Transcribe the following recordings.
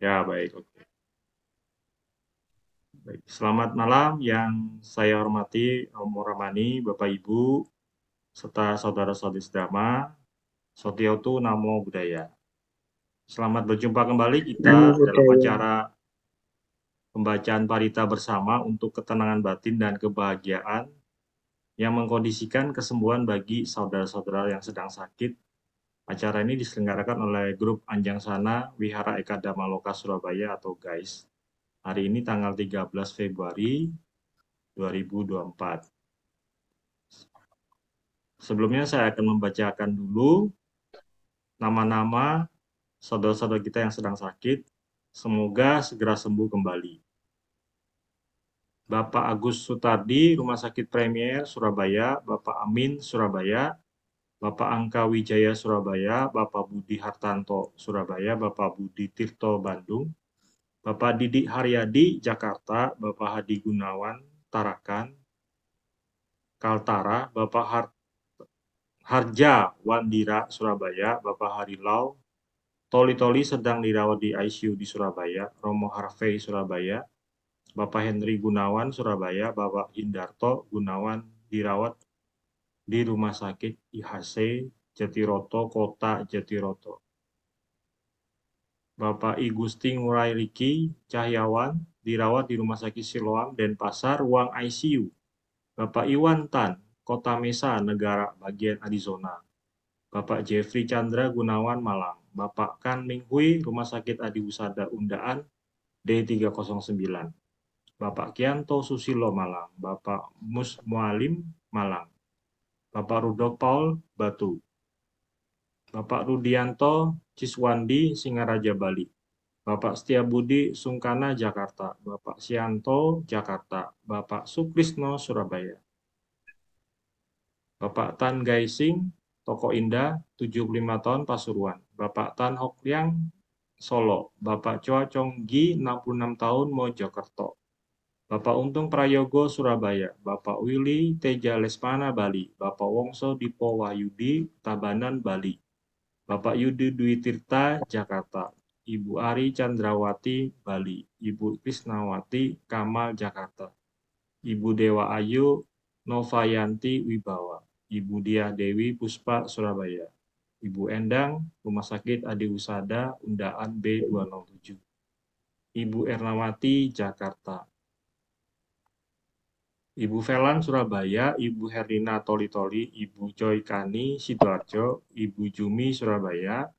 Ya, baik. Oke. Baik. Selamat malam yang saya hormati Romo Ramani, Bapak Ibu, serta saudara-saudari sedama, Sotiotu Namo Buddhaya. Selamat berjumpa kembali kita Namo dalam Buddhaya. acara pembacaan parita bersama untuk ketenangan batin dan kebahagiaan yang mengkondisikan kesembuhan bagi saudara-saudara yang sedang sakit. Acara ini diselenggarakan oleh grup Anjang Sana Wihara Eka Dhamaloka Surabaya atau GAIS. Hari ini tanggal 13 Februari 2024. Sebelumnya saya akan membacakan dulu nama-nama saudara-saudara kita yang sedang sakit. Semoga segera sembuh kembali. Bapak Agus Sutardi, Rumah Sakit Premier, Surabaya. Bapak Amin, Surabaya. Bapak Angka Wijaya, Surabaya. Bapak Budi Hartanto, Surabaya. Bapak Budi Tirto, Bandung. Bapak Didik Haryadi, Jakarta. Bapak Hadi Gunawan, Tarakan, Kaltara. Bapak Harja Wandira, Surabaya. Bapak Harilau, Toli-Toli sedang dirawat di ICU di Surabaya. Romo Harvey, Surabaya. Bapak Henry Gunawan, Surabaya. Bapak Hindarto Gunawan dirawat di Rumah Sakit IHC Jatiroto, Kota Jatiroto. Bapak I Gusti Ngurai Riki Cahyawan dirawat di Rumah Sakit Siloam, Denpasar, ruang ICU. Bapak Iwan Tan, Kota Mesa, Negara bagian Arizona. Bapak Jeffrey Chandra Gunawan, Malang. Bapak Kan Ming Hui, Rumah Sakit Adi Husada Undaan, D309. Bapak Kianto Susilo, Malang. Bapak Mus Mualim, Malang. Bapak Rudolf Paul, Batu. Bapak Rudianto Ciswandi, Singaraja, Bali. Bapak Setiabudi Sungkana, Jakarta. Bapak Sianto, Jakarta. Bapak Sukrisno, Surabaya. Bapak Tan Gaising, Toko Indah, 75 tahun, Pasuruan. Bapak Tan Hok Liang, Solo. Bapak Chua Chong Gi, 66 tahun, Mojokerto. Bapak Untung Prayogo, Surabaya. Bapak Willy Teja Lesmana, Bali. Bapak Wongso Dipo Wahyudi, Tabanan, Bali. Bapak Yudi Dwi Tirta, Jakarta. Ibu Ari Chandrawati, Bali. Ibu Krisnawati, Kamal, Jakarta. Ibu Dewa Ayu, Novayanti, Wibawa. Ibu Diah Dewi Puspa, Surabaya. Ibu Endang, Rumah Sakit Adi Husada, Undaan B207. Ibu Ernawati, Jakarta. Ibu Velan, Surabaya. Ibu Herlina Toli-Toli. Ibu Joy Kani, Sidoarjo. Ibu Jumi, Surabaya.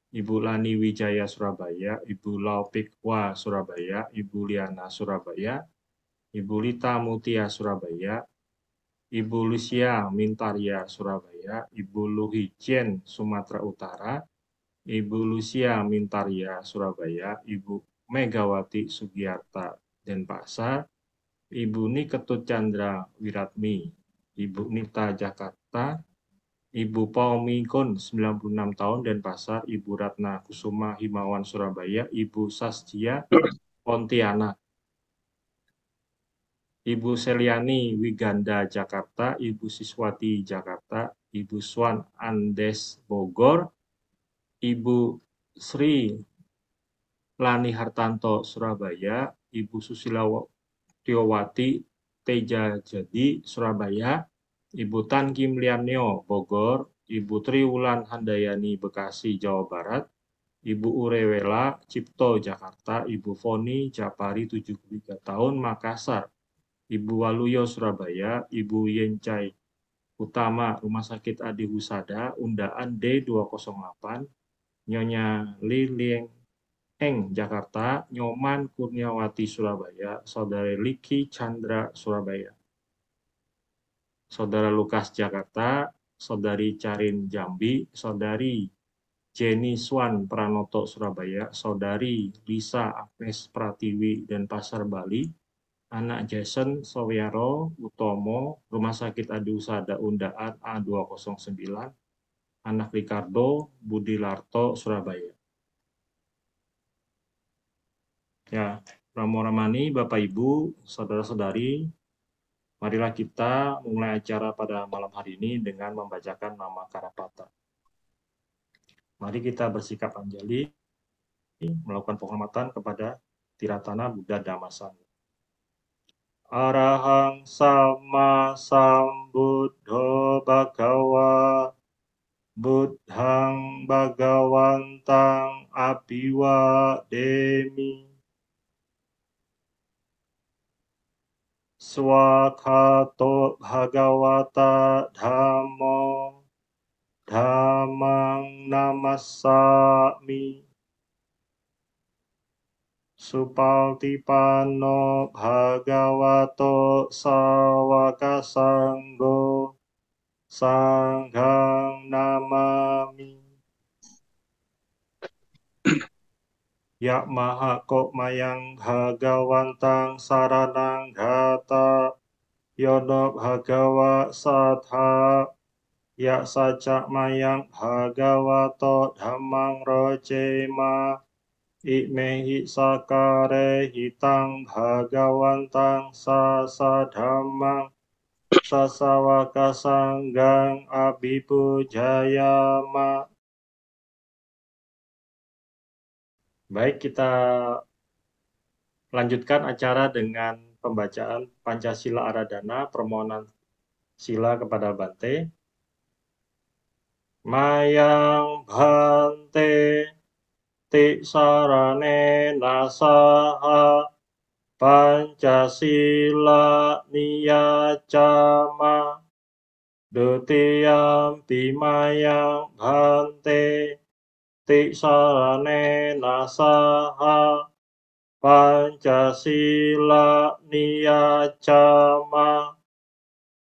Ibu Lani Wijaya, Surabaya. Ibu Laupikwa, Surabaya. Ibu Liana, Surabaya. Ibu Lita Mutia, Surabaya. Ibu Lucia Mintaria, Surabaya. Ibu Luhicien, Sumatera Utara. Ibu Lucia Mintaria, Surabaya. Ibu Megawati Sugiyarta, Denpasar. Ibu Niketut Chandra Wiratmi. Ibu Nita, Jakarta. Ibu Paumi Kun, 96 tahun, Denpasar. Ibu Ratna Kusuma Himawan, Surabaya. Ibu Sastia, Pontianak. Ibu Seliani Wiganda, Jakarta. Ibu Siswati, Jakarta. Ibu Swan Andes, Bogor. Ibu Sri Lani Hartanto, Surabaya. Ibu Susilatyowati Teja Jadi, Surabaya. Ibu Tan Kim Lianyo, Bogor. Ibu Triwulan Handayani, Bekasi, Jawa Barat. Ibu Urewela Cipto, Jakarta. Ibu Foni Japari, 73 tahun, Makassar. Ibu Waluyo, Surabaya. Ibu Yencai Utama, Rumah Sakit Adi Husada, Undaan D208. Nyonya Lilieng Eng, Jakarta. Nyoman Kurniawati, Surabaya. Saudari Liki Chandra, Surabaya. Saudara Lukas, Jakarta. Saudari Carin, Jambi. Saudari Jenny Swan Pranoto, Surabaya. Saudari Lisa Agnes Pratiwi, Denpasar, Bali. Anak Jason Sowiaro Utomo, Rumah Sakit Adi Husada Undaan A209. Anak Ricardo Budi Larto, Surabaya. Ya, Ramo Ramani, Bapak Ibu, Saudara-saudari, marilah kita mulai acara pada malam hari ini dengan membacakan nama Karapata. Mari kita bersikap anjali. melakukan penghormatan kepada Tiratana Buddha Dhamma Sangha. Arahang Sama Sambuddho Bhagawa Buddhang Bhagawantang Abhiwademi Swakato Bhagavata Dhammo Dhammang Namassami Supaltipanno Bhagavato Sawaka Sanggo Sanghang Namami Yak Maha Kok Mayang Bhagawantang Saranang Gata Yono Bhagawa Satha Yak Sajak Mayang Bhagavato Dhammang Rojema Ikmehi Sakare Hitang Bhagawantang Sasa Dhammang Sasawaka Sanggang Abhipujayama. Baik, kita lanjutkan acara dengan pembacaan Pancasila Aradhana, permohonan sila kepada Bante. Mayang Bante Tisarane Nasaha Pancasila Niyacama Dutiyam Pimayang Bante Tisarane Nasaha Pancasila Niyacama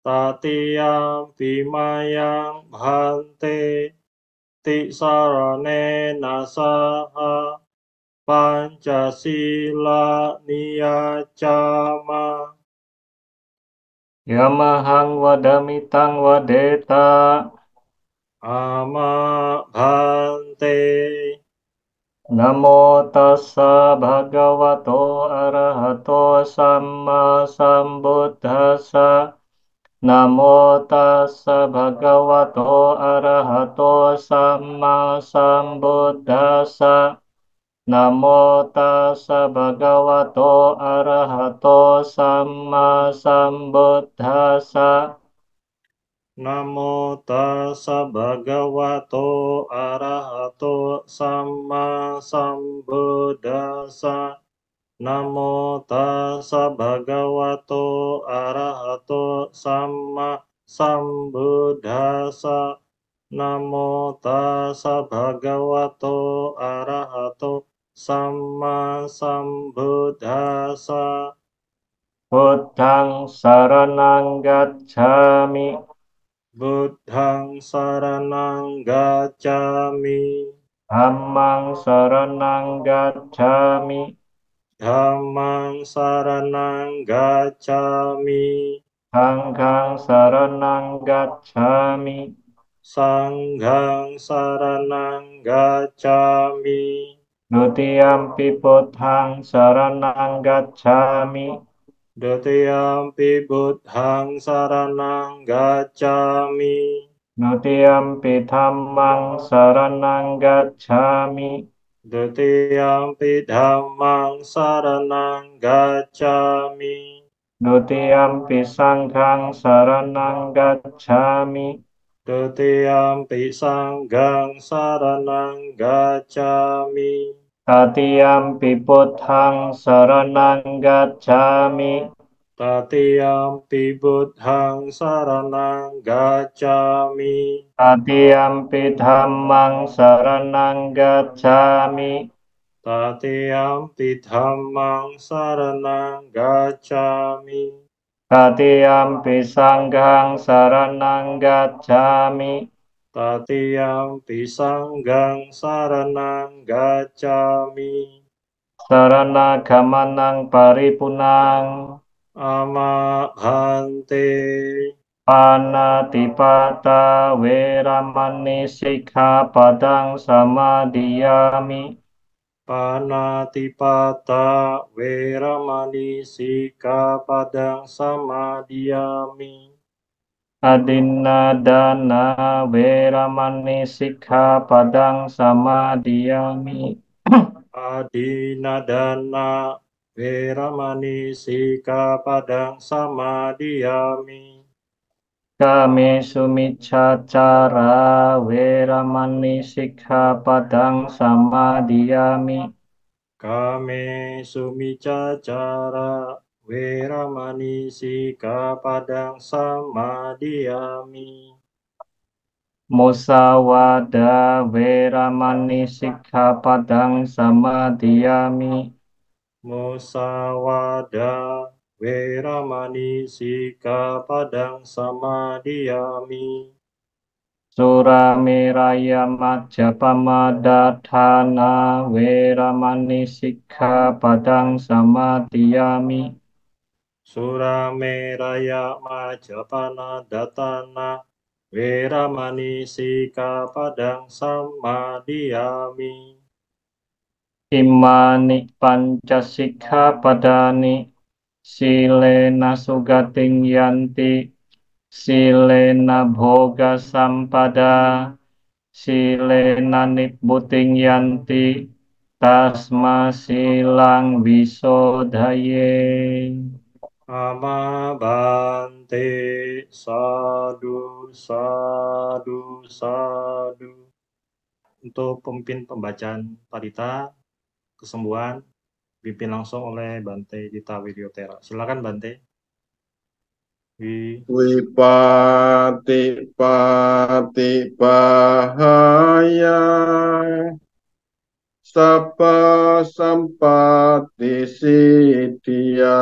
Tatiyam Pimayang Bhante Tisarane Nasaha Pancasila Niyacama Yamahang wadamitang wadeta Ama Bhante Namo tassa bhagavato arahato samma sambuddhassa Namo tassa bhagavato arahato samma sambuddhassa Namo tassa bhagavato arahato samma sambuddhassa Namo tassa bhagavato arahato samma sambuddhassa Namo tassa bhagavato arahato samma sambuddhassa Namo tassa bhagavato arahato samma sambuddhassa Buddhang saranang gacchami Buddhang saranang gacchami Dhammang saranang gacchami Dhammang saranang gacchami Sanghang saranang gacchami Sanghang saranang gacchami Dutiyampi buddhang saranang gacchami Dutiyampi buddhang saranang gacchami Dutiyampi dhammang saranang gacchami Dutiyampi dhammang saranang gacchami Dutiyampi sanghang saranang gacchami Dutiyampi sanghang saranang gacchami Tatiyampi buddhang saranang gacchami Tatiyampi buddhang saranang gacchami Tatiyampi dhammang saranang gacchami Tatiyampi dhammang saranang gacchami Tatiyampi sanghang saranang gacchami Tatiyampi sanghang saranang gacchami Sarana-gamanang paripunang Ama Bhante Panatipata Weramani Sikkhapadang Samadhiyami Panatipata Weramani Sikkhapadang Samadhiyami Adinadana Weramani Sikkhapadang Samadhiyami Adinadana Weramani Sikapadang Samadiyami. Kami sumicacara weramani sikkhapadang samadiyami. Kame sumicacara Weramani Sikapadang Samadiyami. Musawada weramani sikkhapadang samadiyami. Musawada Weramani Sikapadang Samadiyami. Suramiraya majapamadatthana weramani sikkhapadang samadiyami. Surameraya Majapana Datana Weramani Sikapadang Samadiyami. Imani pancasikkhapadani silena sugating yanti silena bhoga sampada silena nibbuting yanti tasma silang wisodaye. Ama Bante Sadu Sadu Sadu. Untuk pemimpin pembacaan parita kesembuhan dipimpin langsung oleh Bante Dita Widyotera. Silakan Bante. Wipati pati bahaya Sapa sampati siddhya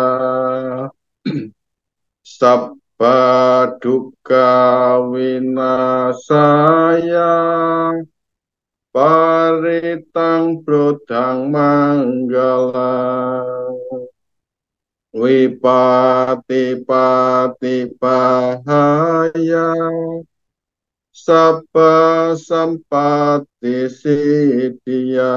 Sabba dukkha winasaya Paritang bodhang manggalang Wipati pati bahaya Sabba sampati siddhya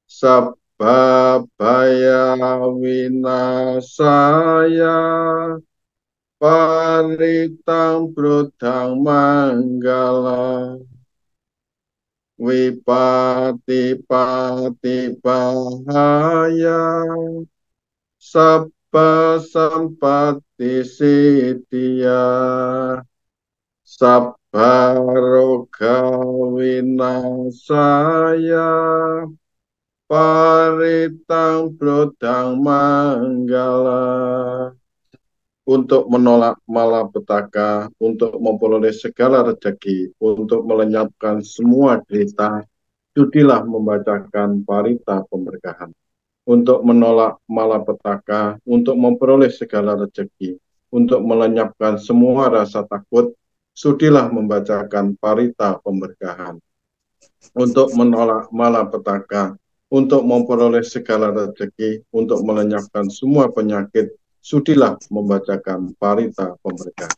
Sabba baya winasaya Paritang bodhang manggalang Wipati pati bahaya Sabba sampati siddhya Sabba roga winasaya Paritang bodhang manggala. Untuk menolak malapetaka, untuk memperoleh segala rezeki, untuk melenyapkan semua derita, sudilah membacakan parita pemberkahan. Untuk menolak malapetaka, untuk memperoleh segala rezeki, untuk melenyapkan semua rasa takut, sudilah membacakan parita pemberkahan. Untuk menolak malapetaka, untuk memperoleh segala rezeki, untuk melenyapkan semua penyakit, sudilah membacakan parita pemberkahan.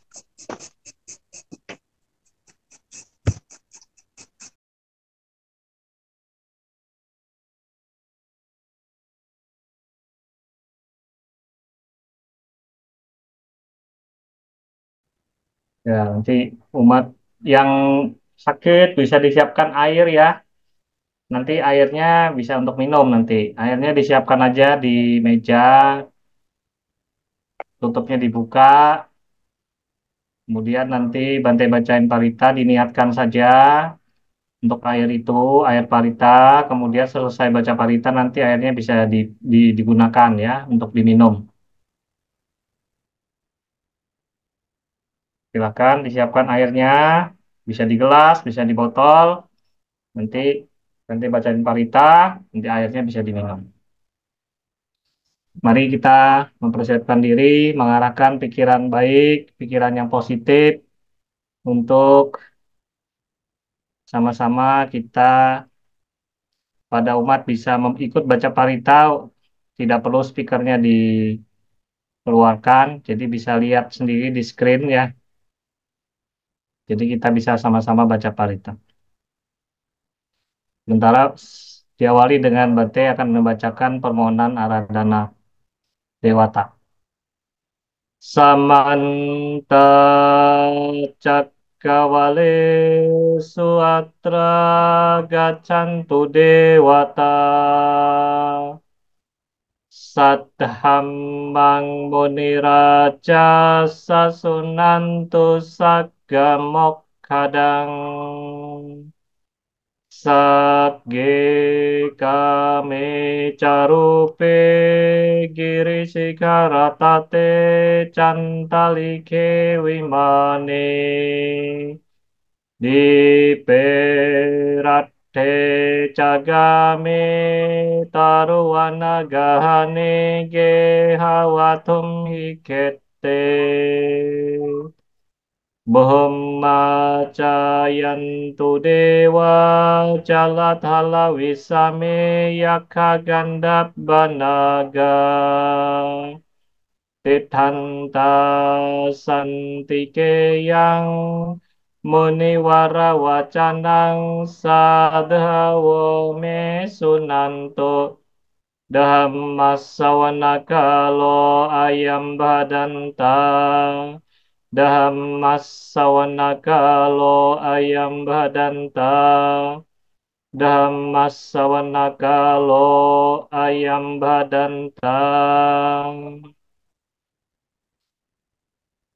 Ya, nanti umat yang sakit bisa disiapkan air ya. Nanti airnya bisa untuk minum nanti. Airnya disiapkan aja di meja, tutupnya dibuka. Kemudian nanti bantai bacain parita diniatkan saja untuk air itu, air parita. Kemudian selesai baca parita nanti airnya bisa digunakan ya untuk diminum. Silakan disiapkan airnya, bisa di gelas, bisa di botol. Nanti nanti bacain parita, nanti airnya bisa diminum. Mari kita mempersiapkan diri, mengarahkan pikiran baik, pikiran yang positif untuk sama-sama kita pada umat bisa ikut baca parita, tidak perlu speakernya dikeluarkan, jadi bisa lihat sendiri di screen ya. Jadi kita bisa sama-sama baca parita. Sementara diawali dengan Bante akan membacakan permohonan Aradhana Dewata. Samanta Kawale suatra gacantu dewata Saddhammang muni raja sasunantu sagga mokkadang Sagge kame carupe giri sikaratate cantalike wimane Diperatte cagame taruwana gahane gehawatum hikette Brahmacayantu dewa jalathala wisame yakha gandab banaga Tithanta santikeyang muniwara wacanang sadhawa me sunanto Dhammasawanakalo ayam badanta Dhammasawanakalo ayam badanta Dhammasawanakalo ayam badanta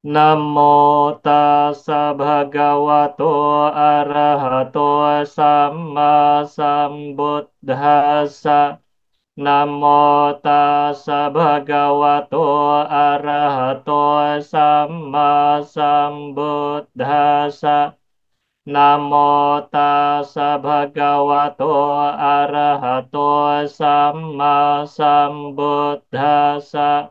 Namo tassa bhagavato arahato samma sambuddhassa Namo tassa bhagavato arahato samma sambuddhassa Namo tassa bhagavato arahato samma sambuddhassa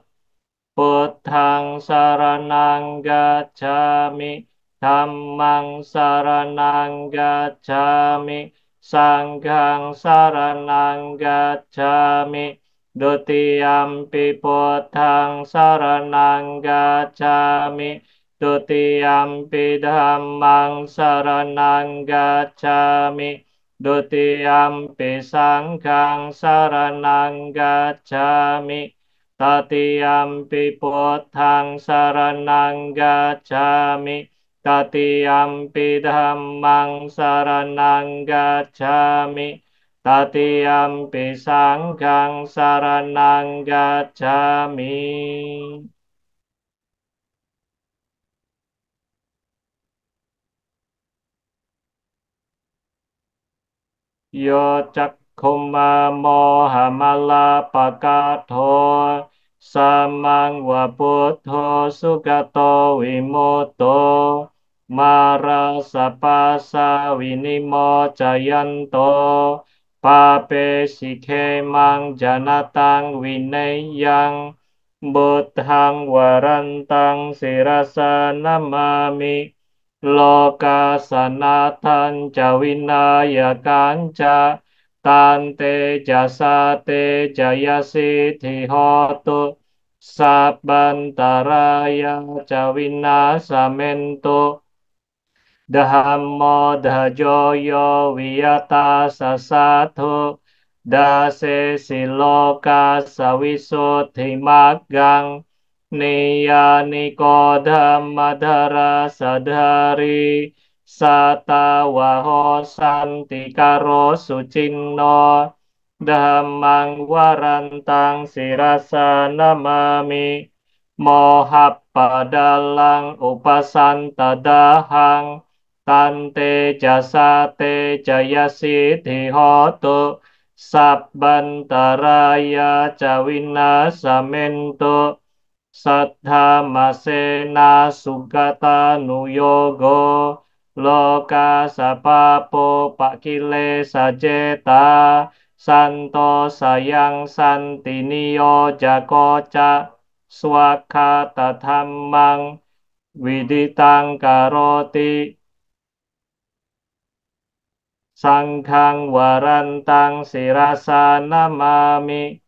Buddhang saranang gacchami, Dhammang saranang gacchami, Sanghang saranang gacchami, Dutiyampi Buddhang saranang gacchami, Dutiyampi Dhammang saranang gacchami, Dutiyampi Sanghang saranang gacchami, Tatiyampi Buddhang saranang gacchami, Tatiyampi Dhammang saranang gacchami, Tatiyampi Sanghang saranang gacchami. Yo cakkhuma mohamala pakatho samang wabuddho sugato wimutto marasapasa winimocayanto pape sikhemang janatang wineyang buddhang warantang sirasa namami Loka sanatan jawinaya kanca tante jasate jayasi tihotu sabantaraya jawina samento Dhammo dhajoyo wiyata sasathu dase siloka sawisuddhi maggang Niya nikodhammadhara sadhari satawaho santikaro sucinno dhammang warantang sirasa namami mohapadalang upasantadahang Tante jasate jayasi dihotu sabbantaraya jawina samento Saddha masena sugata nuyogo loka sapapo pakile sajeta santo sayang santiniyo jakoca swaka tathammang widitang karoti Sanghang warantang sirasa namami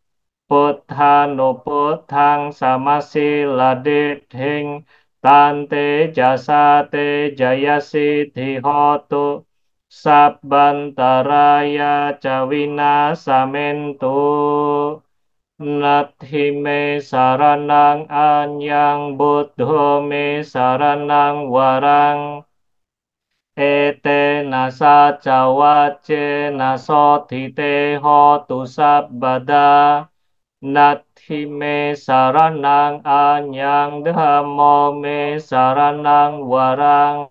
Buddhang samasilladithing tante jasate jayasi dihotu sabbantaraya jawina samentu Nathi me saranang anyang buddho me saranang warang Etena saca wacena sotite hotu sabbada. Nathi me saranang anyang dhammo me saranang warang.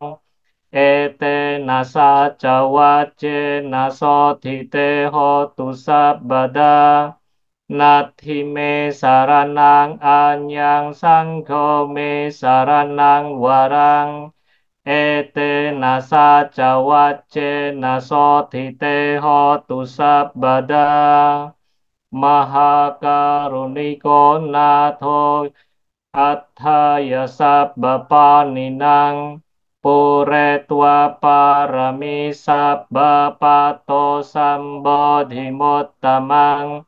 Ete nasa cawace naso thite hotu sabbada. Nathi me saranang anyang sangho me saranang warang. Ete nasa cawace naso thite hotu sabbada. Mahakaruniko natho athaya sabba paninang pure tua parami sabba pato sambodhimottamang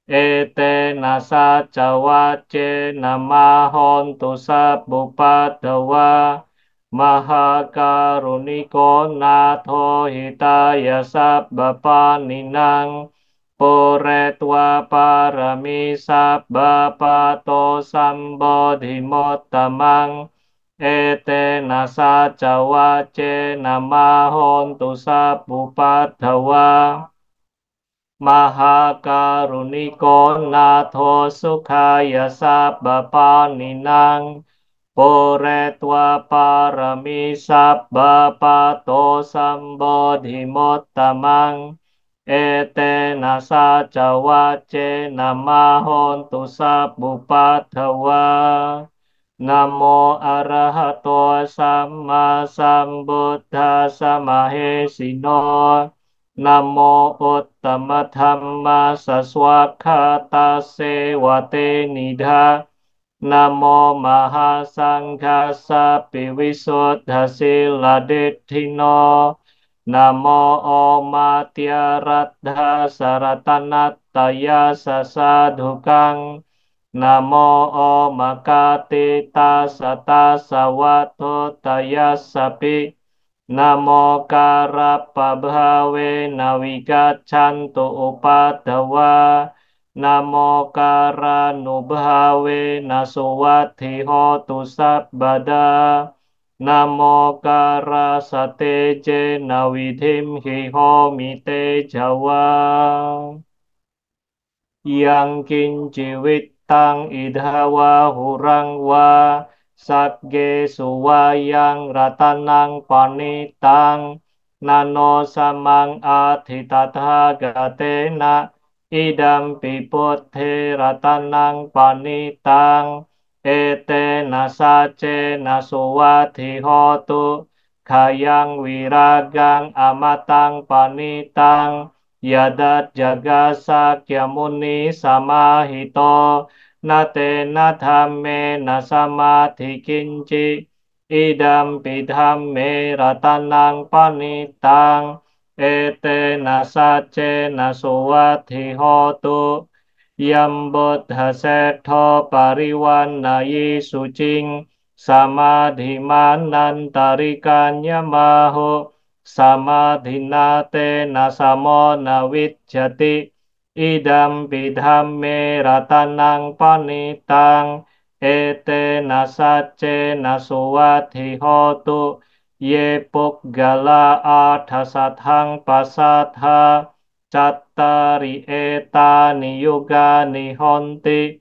ete nasa cawace namahontu sabbupadawa mahakaruniko natho hitaya sabba paninang pure tua parami sabba pato sambodhimottamang ete nasa cawace namahontu sabbupadawa mahakaruniko natho sukhaya sabba paninang pure tua parami sabba pato sambodhimottamang ete nasa cawace namahontu sabbupadawa. Namo arahato samma sambuddhassa mahesino. Namo uttama dhamma saswakhata sewate nidha. Namo mahasangghassa piwisuddhasiladithino. Namo omatya raddha saratanataya sasadhukang. Namo omakatita sata sawato tayasapi. Namo karapabhave navigaccantu upadawa. Namo karanubhave nasuwati hotu sabbada. Namo karasateje navidhim hihomite jawa. Yang kinciwitang idhawa hurang wa sagge suwayang ratanang panitang nano samang adhitathagathena idam piputhe ratanang panitang ete nasace nasuwati hotu kayang wiragang amatang panitang yadat jagasa kyamuni samahito nate nadhamme nasamadhi kinci idam pidhamme ratanang panitang ete nasace nasuwadhi hotu yam buddha setho pariwannayi sucing samadhimanantarikanya maho samadhinate nasamo nawijjati idam bidhamme ratanang panitang ete nasace nasuwadhi hotu ye puggala adhasathang pasadha cattari etani yugani honti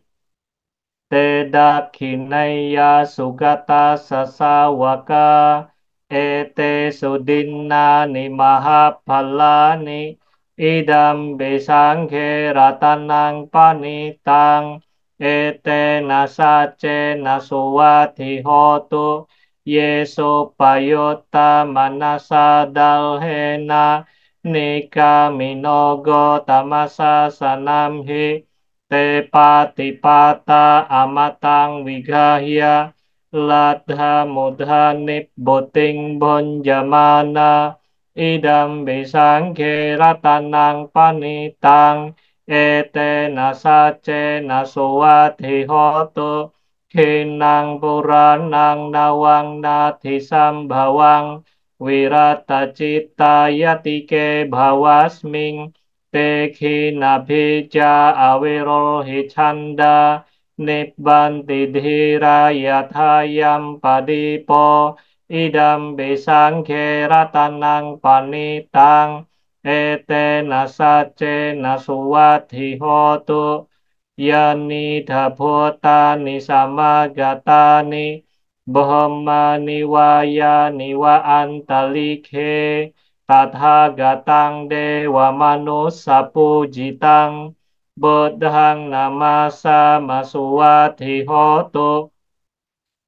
te dakhinaya sugata sasawaka ete sudinnani mahaphalani idam besanghe ratanang panitang ete nasace nasuwati hotu yeso payota manasa dalhena nika minogo tamasa sanamhi te patipata amatang wigahya ladha mudha nibboting bonjamana idam besanghe ratanang panitang ete nasace nasuwadhi hotu khinang puranang nawang nathi sambhawang wirata citta yatike bhawasming te khinabhija awirohi chanda Nibbanti dhira yathayam padipo idam besang keratanang panitang etena sace nasuwati hotu yani dhabotani samagatani Bahmani waya niwa antalikhe Tathagatang dewa manusa pujitang Buddhang namasa masuwati hotu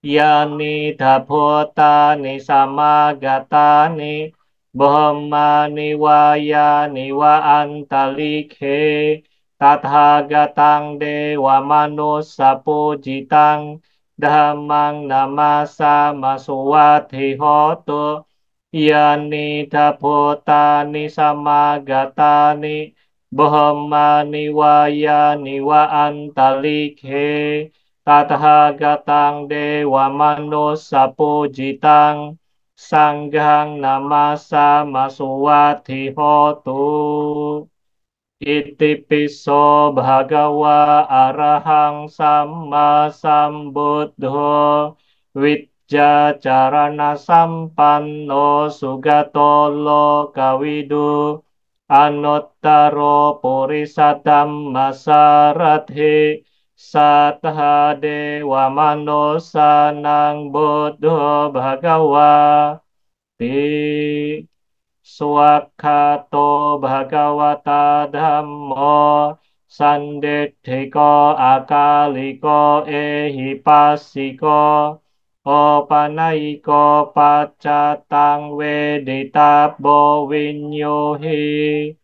Yani dhabotani samagatani Brahmani wayani wa antalikhe Tathagatang dewa manusa pujitang Dhammang namasa masuwati hotu Yani dhabotani samagatani Brahmani wayani wa antalikhe Tathagatang dewa manusa pujitang Sangghang namasa masuwati hotu Iti piso bhagawa arahang samma sambuddho Wicca carana sampanno sugato lokawidu Anuttaro purisadhamma sarathi Sattha dewa manusa nang buddho bhagawa Ti Swakhato bhagavata dhammo Sanditthiko akaliko ehipasiko Opanayiko paccatang veditabo vinyohi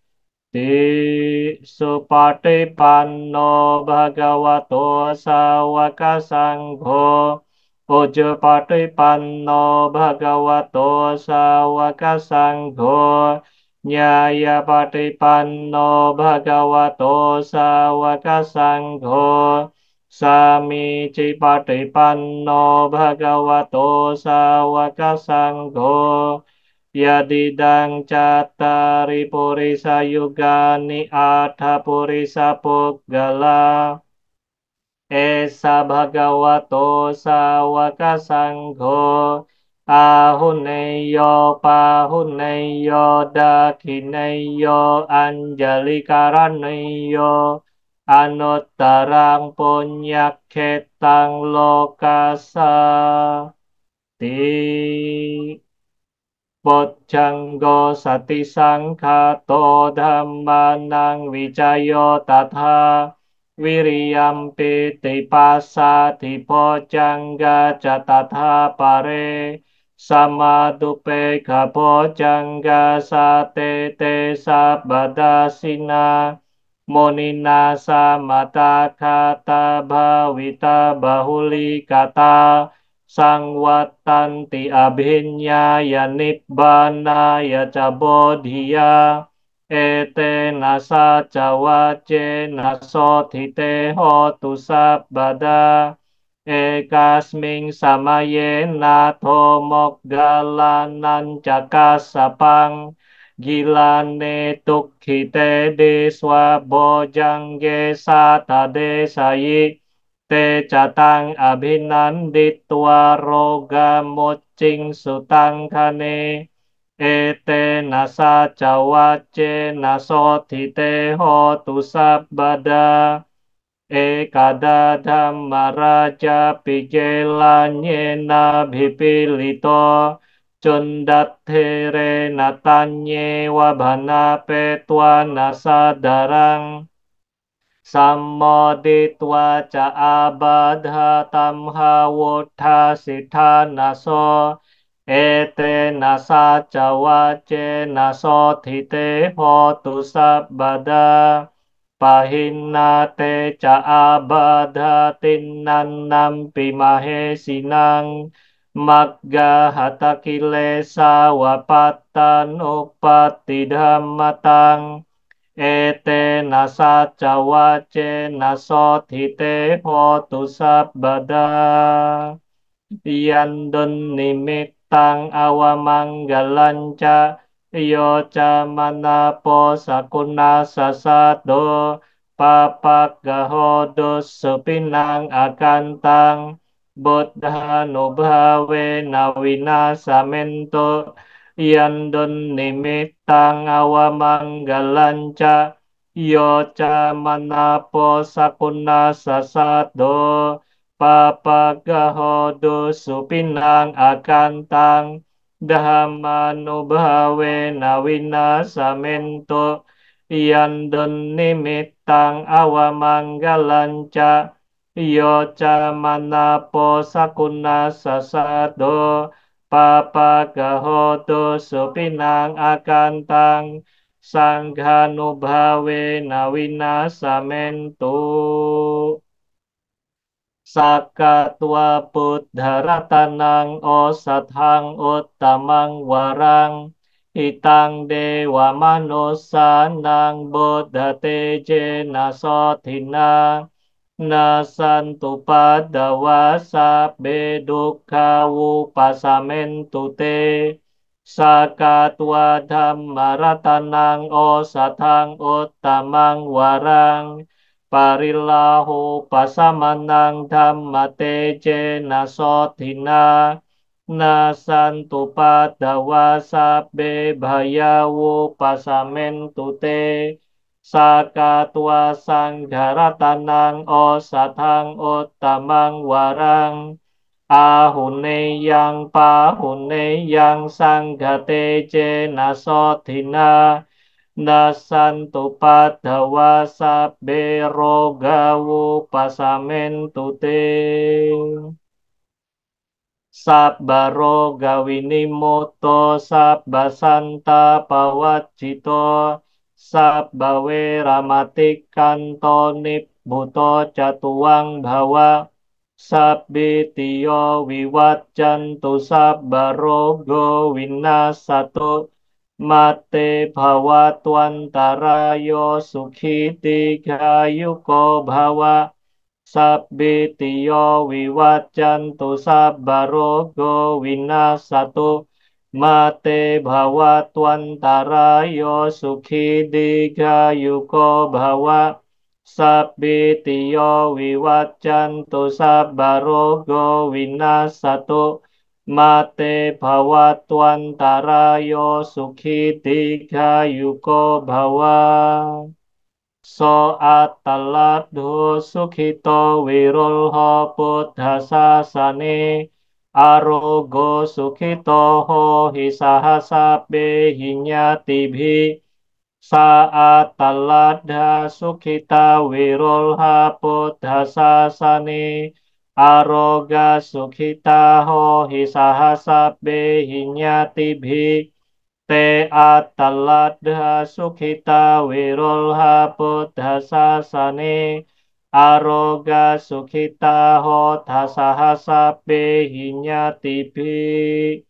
Ti supatipanno bhagavato sawaka sangho Ujjapatipanno bhagavato sawaka sangho Nyayapatipanno bhagavato sawaka sangho Samicipatipanno bhagavato sawaka sangho Yadidang cattari purisa yugani atha purisa puggala Esa bhagavato sawaka sangho Ahuneyo pahuneyo dakhineyo anjalikaraneyo Anuttarang punyakhetang lokasa Ti Bojjanggo sati sangkhato dhammanang wicayo tatha Wiriyampi tipasati bojjangga catatha pare Samadupe bojjangga sate te sabadasina Monina samata kata bhavita bahuli kata Sangwatanti abhinyaya nibbana ca bodhiya ete nasa cawace naso thite hotu sabbada ekasming samaye nato moggalanan cakasapang gilane tukhite deswa bojangge satade sayi Te catang abhinanditwa roga mocing sutang kane ete nasa cawace naso thite hotu sabbada ekada dhammaraja pijelanyena bhipilito cundathere natanye wabhana petwa nasadarang Sammoditwa ca abadha tamha wotha sitha naso ete nasa cawace naso thite hotu sabbada pahinna te ca abadha tinnannam pimahe sinang magga hatakilesa wapattan upatti dhammatang Ete nasa cawace naso thite hotu sabbada Yandun nimittang awamanggalanca Yo ca manapo sakuna sasado Papak gahodus supinang akantang Buddhanubhawe nawina samento yandun nimittang awamanggalanca yo ca manapo sakuna sasado papagahodo supinang akantang Dhammanubhawe nawina samento yandun nimittang awamanggalanca yo ca manapo sakuna sasado papagahodo supinang akantang sanghanubhawe nawina samentu sakatwa buddharatanang osathang uttamang warang itang dewa manusanang buddha tejena sothina nasantu padawa sabbe dukkha upasamentu te sakatwa dhammaratanang osathang uttamang warang parilahu pasamanang dhammate jena sothina nasantu padawa sabbe bhayawu pasamentu te sakatwa sangharatanang osathang uttamang warang ahuneyang pahuneyang sanghate jena sothina nasantu padawa sabbe rogawu pasamentu te sabbaro gawinimoto sabbasanta pawajito sabbawe ramatikanto nibbuto catuwang bhawa sabbitiyo wiwajjantu sabbarogo winasatu mate bhawatwantarayo sukhiti gayuko bhawa sabbitiyo wiwajjantu sabbarogo winasatu mate bhawatwantarayo sukhi digayuko bhawa sabbitiyo wiwajjantu sabbarogo winasatu mate bhawatwantarayo sukhi digayuko bhawa so ataladho sukhito wirulho buddhasasane arogo sukhito ho hisahasabbe hinyatibhi sa'ataladha sukhita wirulha buddhasasane aroga sukhita ho hisahasabbe hinyatibhi te ataladha sukhita wirulha buddhasasane aroga sukhita ho tasahasabbe hinyatibhi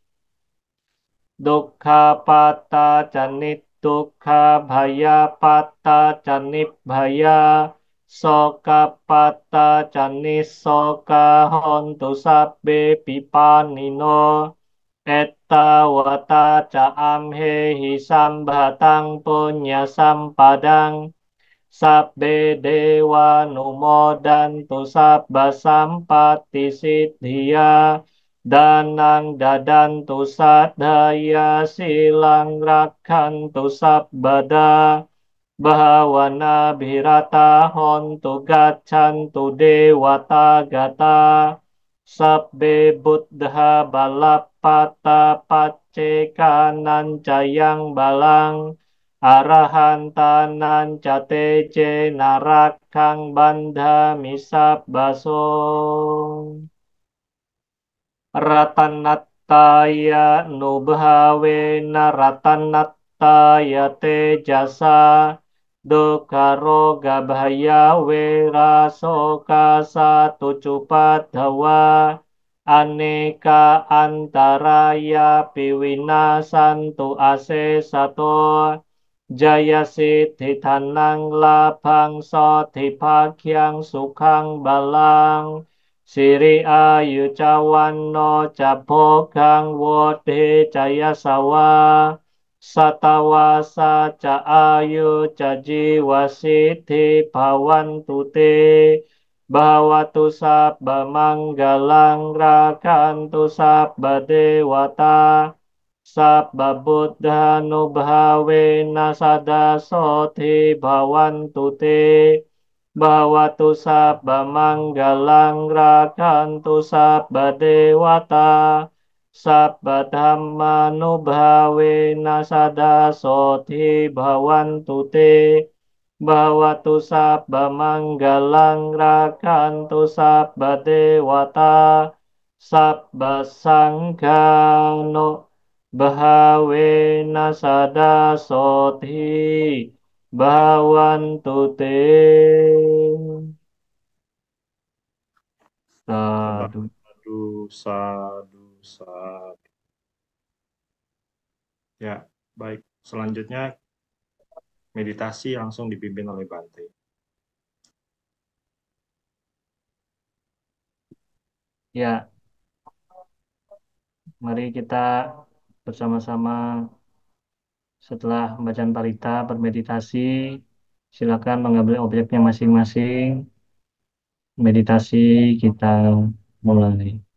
dukkha pata canit dukkha bhaya pata canit bhaya soka pata canis soka hontu sabbe pipanino etta wata ca amhe hisambhatang punya sampadang sabbe dewa numodantu sabba sampati siddhya danang dadantu sadhaya silang rakhantu sabbada bhawana bhirata hontu gaccantu dewata gata sabbe buddha balapata pacekanan cayang balang arahantanan catece narakang bandha misab baso ratanattaya nubhawe naratanattaya te jasa dukaro gabhaya werasoka satu cupadhawa aneka antaraya piwinasantu ase sato jaya siddhitanang labang sodhiphagyang sukhang balang siri ayu cawanno cabhogang wodhe jaya sawa satawasa ca ayu ca jiwa siddhi bhavantu te Bhawatu sabba manggalang rakantu sabba dewata sabba buddhanubhavena sada soti bhavantu te Bhawatu sabba manggalang rakantu sabba dewata sabba dhammanubhavena sada soti bhavantu te Bhawatu sabba manggalang rakantu sabba dewata sabba sangkano bahawena sada soti bhavantu te. Sadu. Sadu, sadu, sadu. Ya, baik. Selanjutnya meditasi langsung dipimpin oleh Bante. Ya, mari kita bersama-sama setelah bacaan parita bermeditasi. Silakan mengambil objeknya masing-masing. Meditasi kita mulai.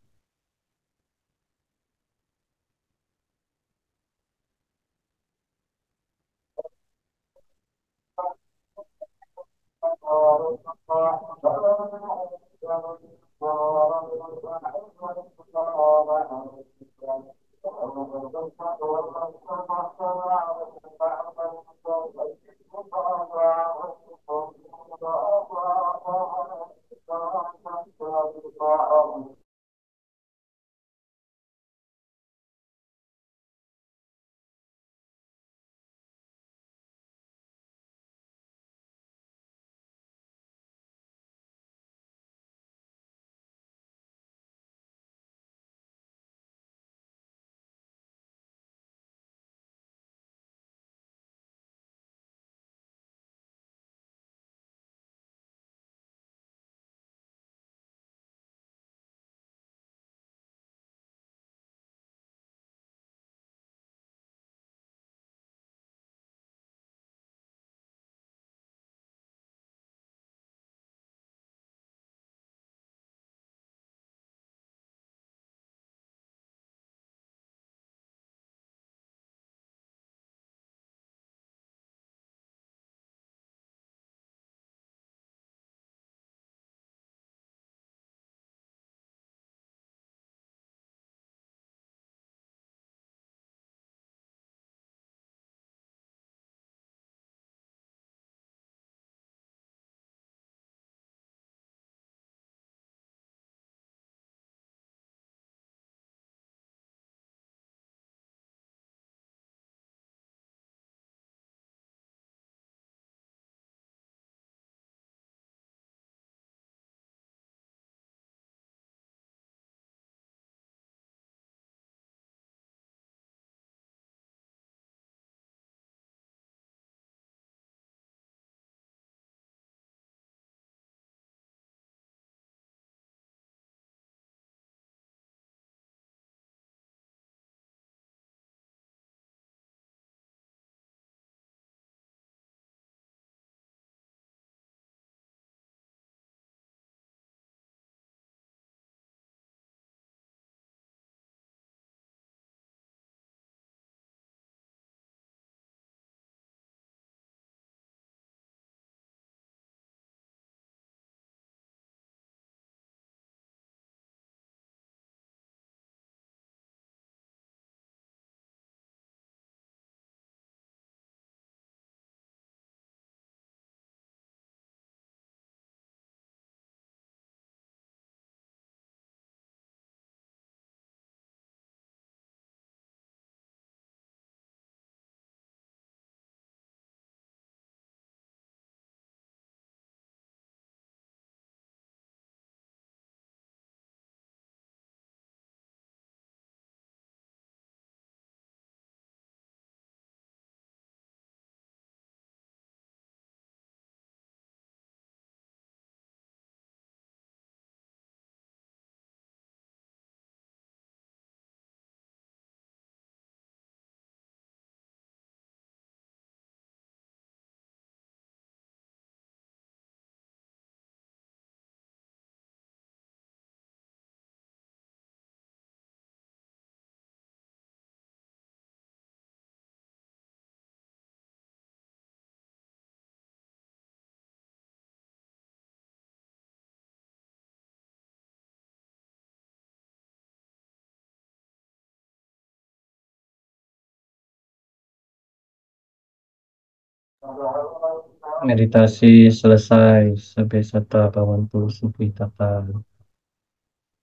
Meditasi selesai. Sampai sata bawantu supi tata.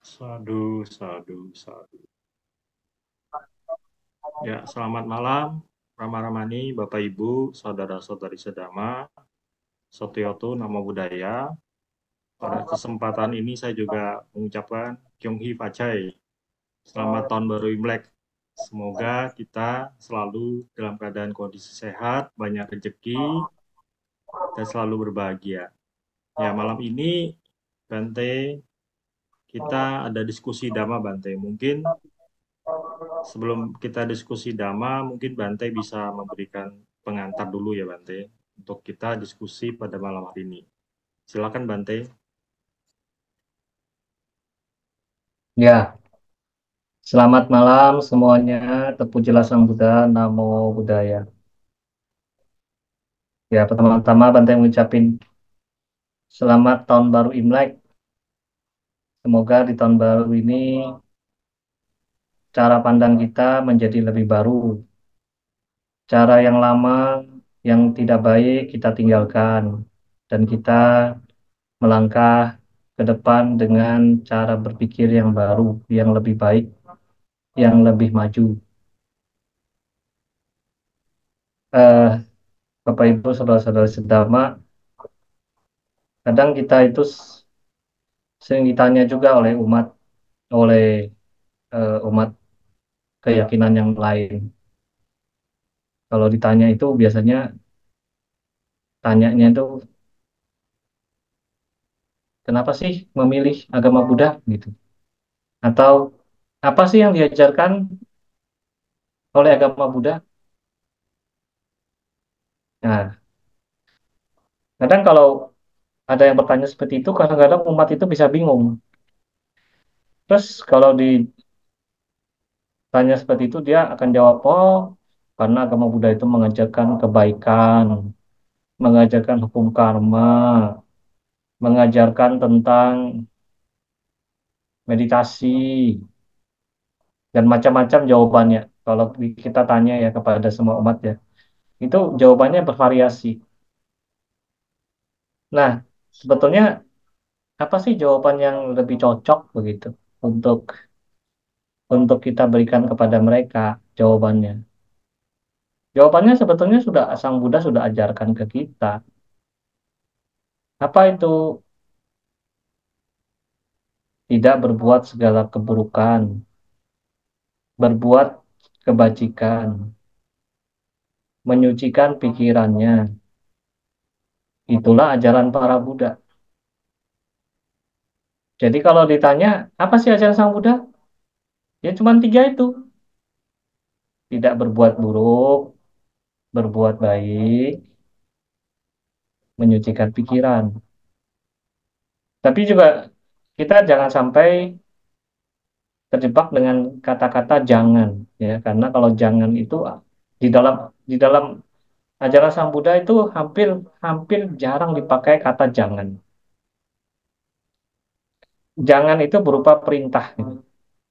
Sadu, sadu, sadu. Ya, selamat malam, Rama-Ramani, Bapak Ibu, saudara-saudari sedama, Sotiotu, Namo Buddhaya. Pada kesempatan ini saya juga mengucapkan Kyung-hee Fachai. Selamat Tahun Baru Imlek. Semoga kita selalu dalam keadaan kondisi sehat, banyak rezeki, dan selalu berbahagia. Ya, malam ini Bante, kita ada diskusi Dhamma Bante. Mungkin sebelum kita diskusi Dhamma, mungkin Bante bisa memberikan pengantar dulu ya Bante, untuk kita diskusi pada malam hari ini. Silakan Bante. Ya, selamat malam semuanya. Terpujilah Sang Buddha, Namo Buddhaya. Ya, pertama-tama Bante mengucapin selamat Tahun Baru Imlek. Semoga di tahun baru ini cara pandang kita menjadi lebih baru. Cara yang lama, yang tidak baik kita tinggalkan. Dan kita melangkah ke depan dengan cara berpikir yang baru, yang lebih baik, yang lebih maju. Eh, Bapak Ibu, saudara-saudara sedama, kadang kita itu sering ditanya juga oleh umat keyakinan yang lain. Kalau ditanya itu biasanya tanyanya itu kenapa sih memilih agama Buddha gitu? Atau apa sih yang diajarkan oleh agama Buddha? Nah, kadang kalau ada yang bertanya seperti itu, kadang-kadang umat itu bisa bingung. Terus kalau ditanya seperti itu, dia akan jawab, oh, karena agama Buddha itu mengajarkan kebaikan, mengajarkan hukum karma, mengajarkan tentang meditasi, dan macam-macam jawabannya. Kalau kita tanya ya kepada semua umat ya, itu jawabannya bervariasi. Nah, sebetulnya apa sih jawaban yang lebih cocok begitu untuk kita berikan kepada mereka jawabannya? Jawabannya sebetulnya sudah Sang Buddha sudah ajarkan ke kita. Apa itu tidak berbuat segala keburukan, berbuat kebajikan, menyucikan pikirannya. Itulah ajaran para Buddha. Jadi kalau ditanya, apa sih ajaran Sang Buddha? Ya cuma tiga itu. Tidak berbuat buruk, berbuat baik, menyucikan pikiran. Tapi juga kita jangan sampai terjebak dengan kata-kata jangan, ya. Karena kalau jangan itu di dalam di dalam ajaran Sang Buddha itu hampir hampir jarang dipakai kata jangan. Jangan itu berupa perintah, gitu.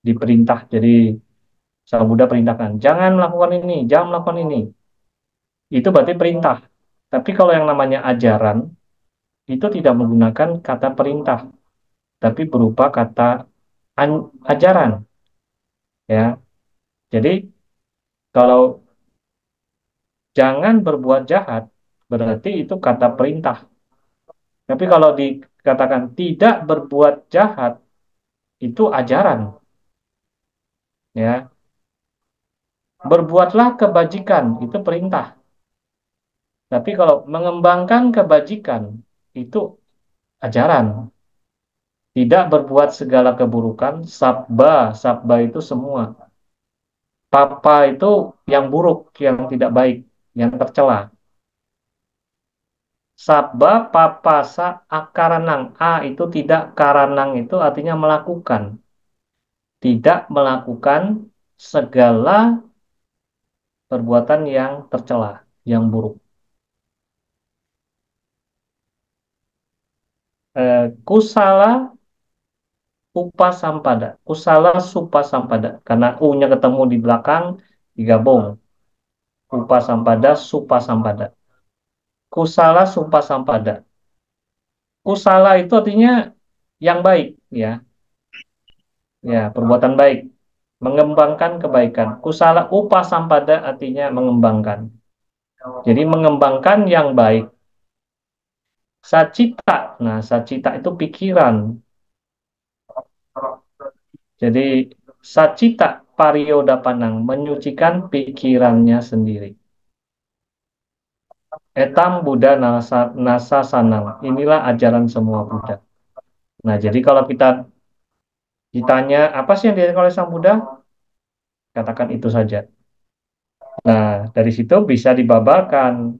Diperintah. Jadi Sang Buddha perintahkan, jangan melakukan ini, jangan melakukan ini. Itu berarti perintah. Tapi kalau yang namanya ajaran, itu tidak menggunakan kata perintah, tapi berupa kata ajaran. Ya, jadi kalau jangan berbuat jahat, berarti itu kata perintah. Tapi kalau dikatakan tidak berbuat jahat, itu ajaran. Ya, berbuatlah kebajikan, itu perintah. Tapi kalau mengembangkan kebajikan, itu ajaran. Tidak berbuat segala keburukan, sabba itu semua. Papa itu yang buruk, yang tidak baik, yang tercela. Sabba papasa akaranang. A itu tidak, karanang itu artinya melakukan. Tidak melakukan segala perbuatan yang tercela, yang buruk. Kusala upasampada. Kusala supasampada. Karena U-nya ketemu di belakang, digabung. Upasampada, supasampada. kusala sumpah sampada. Kusala itu artinya yang baik, ya, ya, perbuatan baik, mengembangkan kebaikan. Kusala upasampada artinya mengembangkan. Jadi mengembangkan yang baik. Sacita, nah sacita itu pikiran. Jadi sacita pariyodapanang menyucikan pikirannya sendiri. Etam Buddha nasa, nasa sanang. Inilah ajaran semua Buddha. Nah, jadi kalau kita ditanya apa sih yang diajarkan oleh Sang Buddha, katakan itu saja. Nah, dari situ bisa dibabarkan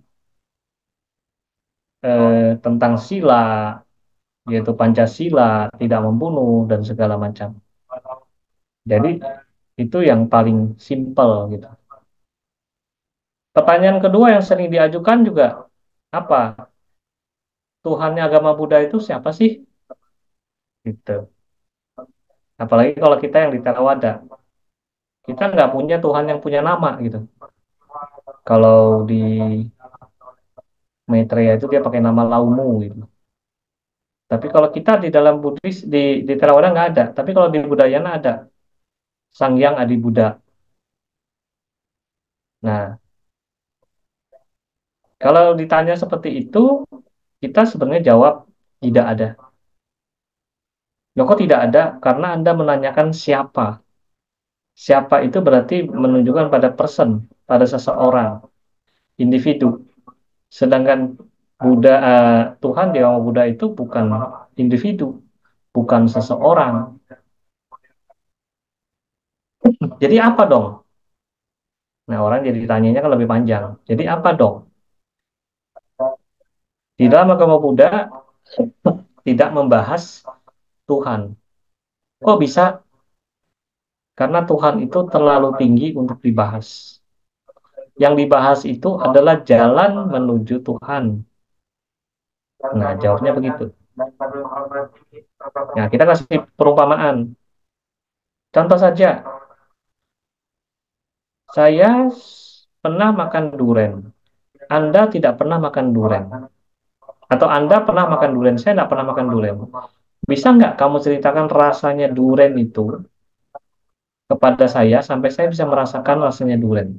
tentang sila, yaitu Pancasila, tidak membunuh dan segala macam. Jadi itu yang paling simpel gitu. Pertanyaan kedua yang sering diajukan juga apa? Tuhannya agama Buddha itu siapa sih? Gitu. Apalagi kalau kita yang di Theravada, kita nggak punya Tuhan yang punya nama gitu. Kalau di Maitreya itu dia pakai nama Laumu gitu. Tapi kalau kita di dalam Buddhis di Theravada nggak ada. Tapi kalau di Budayana ada Sang Hyang Adi Buddha. Nah, kalau ditanya seperti itu, kita sebenarnya jawab tidak ada. Loh, kok tidak ada? Karena Anda menanyakan siapa. Siapa itu berarti menunjukkan pada person, pada seseorang, individu. Sedangkan Buddha, Tuhan di agama Buddha itu bukan individu, bukan seseorang. Jadi apa dong? Nah, orang jadi tanyanya kan lebih panjang. Jadi apa dong? Di dalam agama Buddha tidak membahas Tuhan. Kok bisa? Karena Tuhan itu terlalu tinggi untuk dibahas. Yang dibahas itu adalah jalan menuju Tuhan. Nah, jawabnya begitu. Nah, kita kasih perumpamaan. Contoh saja, saya pernah makan durian. Anda tidak pernah makan durian. Atau Anda pernah makan durian, saya tidak pernah makan durian. Bisa nggak kamu ceritakan rasanya durian itu kepada saya sampai saya bisa merasakan rasanya durian?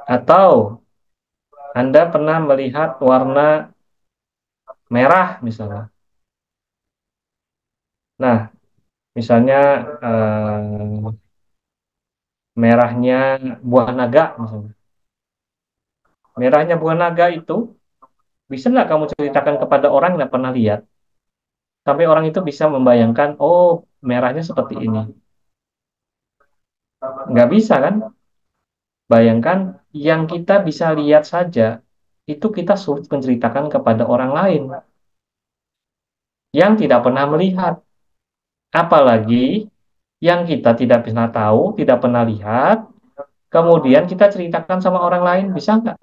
Atau Anda pernah melihat warna merah misalnya. Nah, misalnya merahnya buah naga misalnya. Merahnya buah naga itu bisa nggak kamu ceritakan kepada orang yang nggak pernah lihat? Sampai orang itu bisa membayangkan, oh merahnya seperti ini. Nggak bisa kan? Bayangkan yang kita bisa lihat saja, itu kita sulit menceritakan kepada orang lain yang tidak pernah melihat. Apalagi yang kita tidak pernah tahu, tidak pernah lihat, kemudian kita ceritakan sama orang lain, bisa nggak?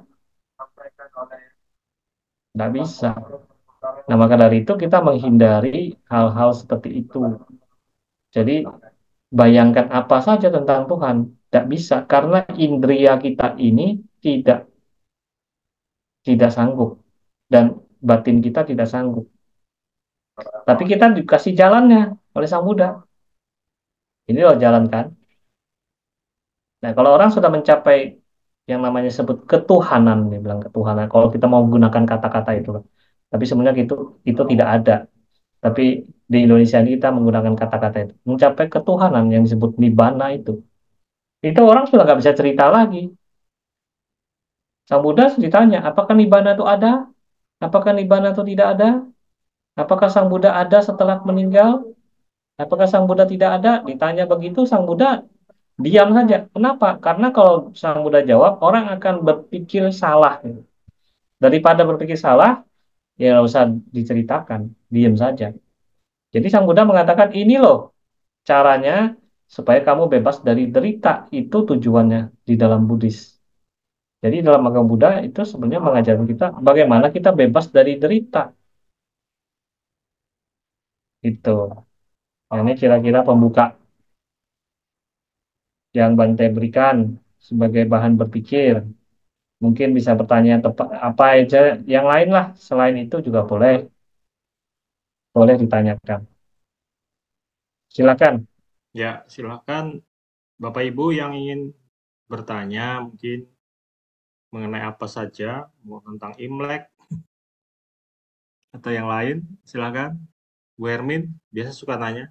Nggak bisa. Nah, maka dari itu kita menghindari hal-hal seperti itu. Jadi, bayangkan apa saja tentang Tuhan, tidak bisa. Karena indria kita ini tidak tidak sanggup. Dan batin kita tidak sanggup. Tapi kita dikasih jalannya oleh Sang Buddha. Ini loh jalan kan. Nah, kalau orang sudah mencapai yang namanya sebut ketuhanan, dia bilang ketuhanan. Kalau kita mau menggunakan kata-kata itu, tapi sebenarnya itu tidak ada. Tapi di Indonesia ini kita menggunakan kata-kata itu, mencapai ketuhanan yang disebut nibbana itu orang sudah nggak bisa cerita lagi. Sang Buddha ditanya, apakah nibbana itu ada? Apakah nibbana itu tidak ada? Apakah Sang Buddha ada setelah meninggal? Apakah Sang Buddha tidak ada? Ditanya begitu, Sang Buddha diam saja. Kenapa? Karena kalau Sang Buddha jawab, orang akan berpikir salah. Daripada berpikir salah, ya nggak usah diceritakan, diam saja. Jadi Sang Buddha mengatakan, ini loh caranya supaya kamu bebas dari derita. Itu tujuannya di dalam Buddhis. Jadi dalam agama Buddha itu sebenarnya mengajarkan kita bagaimana kita bebas dari derita. Itu. Nah, ini kira-kira pembuka yang Bante berikan sebagai bahan berpikir. Mungkin bisa bertanya apa aja yang lain lah selain itu juga boleh ditanyakan. Silakan. Ya, silakan Bapak Ibu yang ingin bertanya mungkin mengenai apa saja, mau tentang Imlek atau yang lain, silakan. Bu Hermin biasa suka nanya.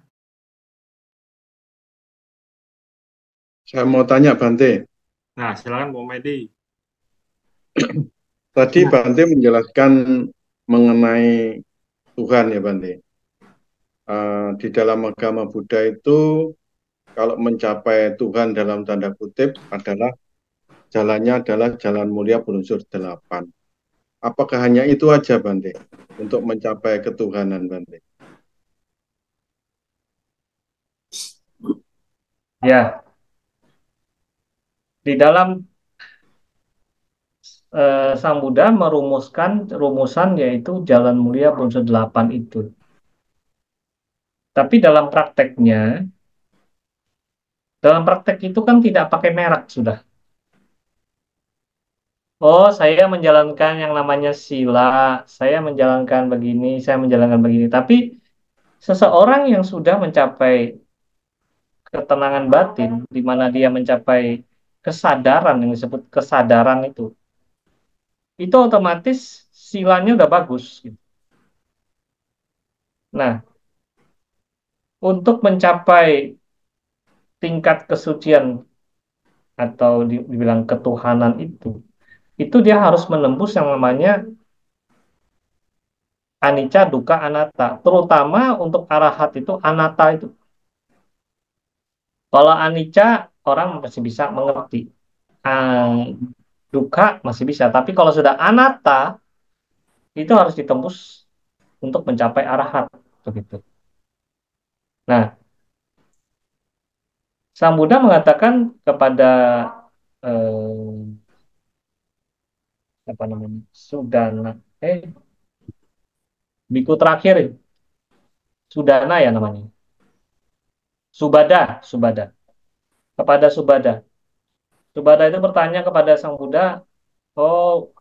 Saya mau tanya Bante. Nah, silakan Bu Medi. Tadi Ya, Bante menjelaskan mengenai Tuhan ya Bante. Di dalam agama Buddha itu kalau mencapai Tuhan dalam tanda kutip adalah jalannya adalah jalan mulia berunsur delapan. Apakah hanya itu aja Bante untuk mencapai ketuhanan Bante? Ya, di dalam Sang Buddha merumuskan rumusan yaitu jalan mulia bonsai 8 itu. Tapi dalam praktek itu kan tidak pakai merek sudah. Oh, saya menjalankan yang namanya sila, saya menjalankan begini, saya menjalankan begini. Tapi seseorang yang sudah mencapai ketenangan batin, di mana dia mencapai kesadaran yang disebut kesadaran itu otomatis silanya udah bagus, gitu. Nah, untuk mencapai tingkat kesucian atau dibilang ketuhanan itu dia harus menembus yang namanya anicca, dukkha, anatta. Terutama untuk arahat itu anatta itu. Kalau anicca orang masih bisa mengerti. Ah, dukkha masih bisa. Tapi kalau sudah anatta itu harus ditembus untuk mencapai arahat begitu. Nah, Sang Buddha mengatakan kepada eh, apa namanya? Sudana biku terakhir Sudana ya namanya. Subada kepada Subada. Subada itu bertanya kepada Sang Buddha, "Oh,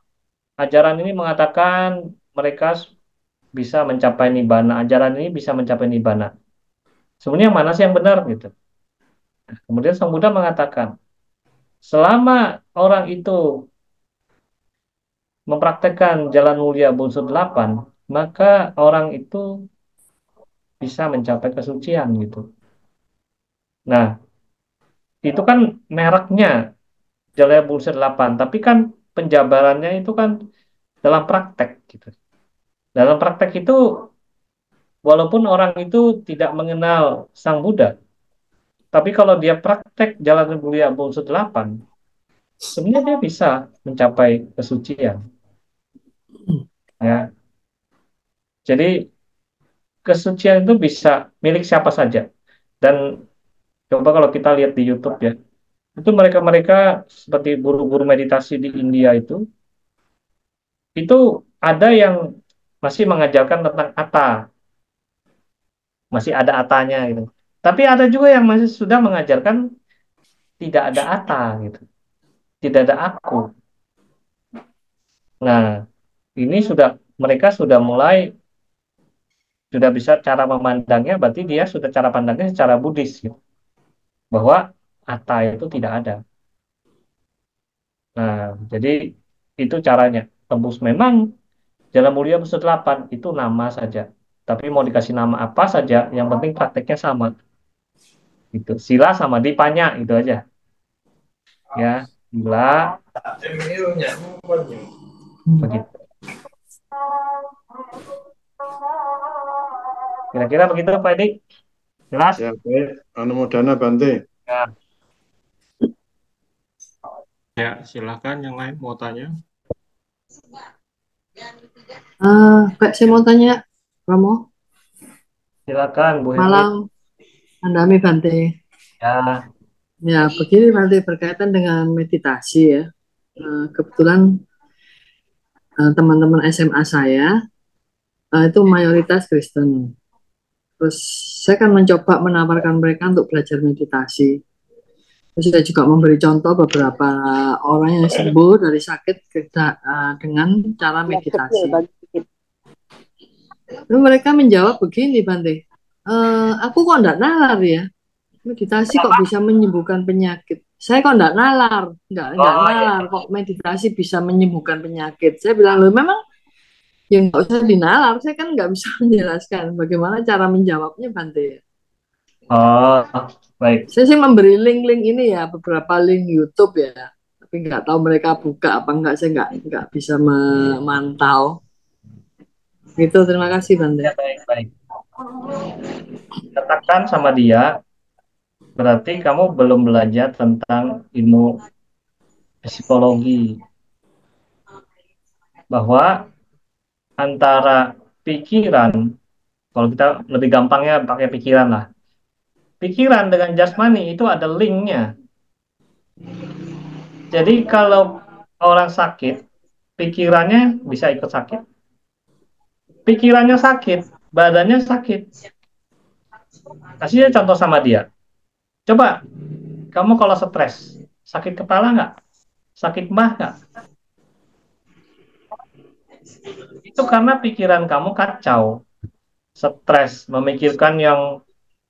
ajaran ini mengatakan mereka bisa mencapai nibbana. Ajaran ini bisa mencapai nibbana. Sebenarnya yang mana sih yang benar gitu?" Kemudian Sang Buddha mengatakan, selama orang itu mempraktekkan jalan mulia bungsu 8, maka orang itu bisa mencapai kesucian gitu. Nah, itu kan mereknya jalan bungsu 8, tapi kan penjabarannya itu kan dalam praktek gitu. Dalam praktek itu walaupun orang itu tidak mengenal Sang Buddha, tapi kalau dia praktek jalan mulia bungsu 8, sebenarnya dia bisa mencapai kesucian. Ya, jadi kesucian itu bisa milik siapa saja. Dan coba kalau kita lihat di YouTube ya, itu mereka-mereka seperti guru-guru meditasi di India itu ada yang masih mengajarkan tentang atta, masih ada atanya gitu. Tapi ada juga yang masih sudah mengajarkan tidak ada atta gitu, tidak ada aku. Nah, ini mereka sudah mulai sudah bisa cara memandangnya, berarti dia sudah cara pandangnya secara Buddhis gitu, bahwa atta itu tidak ada. Nah, jadi itu caranya. Tembus memang Jalan Mulia Bus 8 itu nama saja. Tapi mau dikasih nama apa saja, yang penting prakteknya sama. Gitu. Sila sama dipanya itu aja. Ya, sila begitu. Kira-kira begitu Pak Edi? Jelas? Ya, baik. Anumodana Bante. Ya. Ya, silakan yang lain mau tanya. Kak, saya mau tanya, Romo, Silakan Bu Hermin. malam, Andami Bante. Ya, Ya, begini Bante berkaitan dengan meditasi ya. Kebetulan teman-teman SMA saya itu mayoritas Kristen. Terus saya kan mencoba menawarkan mereka untuk belajar meditasi. Saya juga memberi contoh beberapa orang yang sembuh dari sakit dengan cara meditasi. Lalu mereka menjawab begini, Bante, aku kok enggak nalar ya, meditasi kok bisa menyembuhkan penyakit. Saya kok enggak nalar, enggak nalar kok meditasi bisa menyembuhkan penyakit. Saya bilang, loh memang ya nggak usah dinalar, saya kan nggak bisa menjelaskan bagaimana cara menjawabnya, Bante. Oh, baik. Saya sih memberi link-link ini ya, beberapa link YouTube ya, tapi nggak tahu mereka buka apa enggak, saya nggak bisa memantau. Gitu, terima kasih, Bante. Ya, baik. Katakan sama dia, berarti kamu belum belajar tentang ilmu psikologi. Bahwa antara pikiran, kalau kita lebih gampangnya pakai pikiran lah. Pikiran dengan jasmani itu ada linknya. Jadi kalau orang sakit, pikirannya bisa ikut sakit. Pikirannya sakit, badannya sakit. Kasih contoh sama dia. Coba, kamu kalau stres, sakit kepala nggak? Sakit mah nggak? Itu karena pikiran kamu kacau, stres, memikirkan yang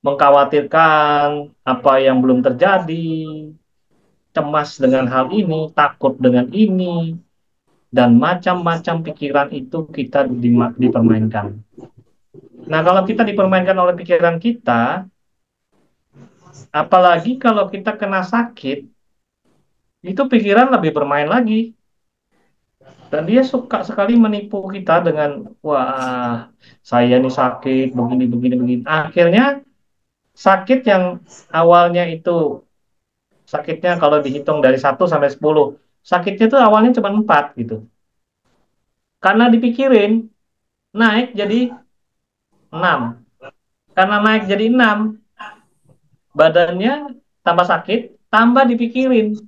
mengkhawatirkan apa yang belum terjadi, cemas dengan hal ini, takut dengan ini, dan macam-macam pikiran itu kita dipermainkan. Nah, kalau kita dipermainkan oleh pikiran kita, apalagi kalau kita kena sakit, itu pikiran lebih bermain lagi. Dan dia suka sekali menipu kita dengan, wah, saya nih sakit, begini. Akhirnya, sakit yang awalnya itu, sakitnya kalau dihitung dari 1 sampai 10, sakitnya itu awalnya cuma 4 gitu. Karena dipikirin, naik jadi 6. Karena naik jadi 6, badannya tambah sakit, tambah dipikirin,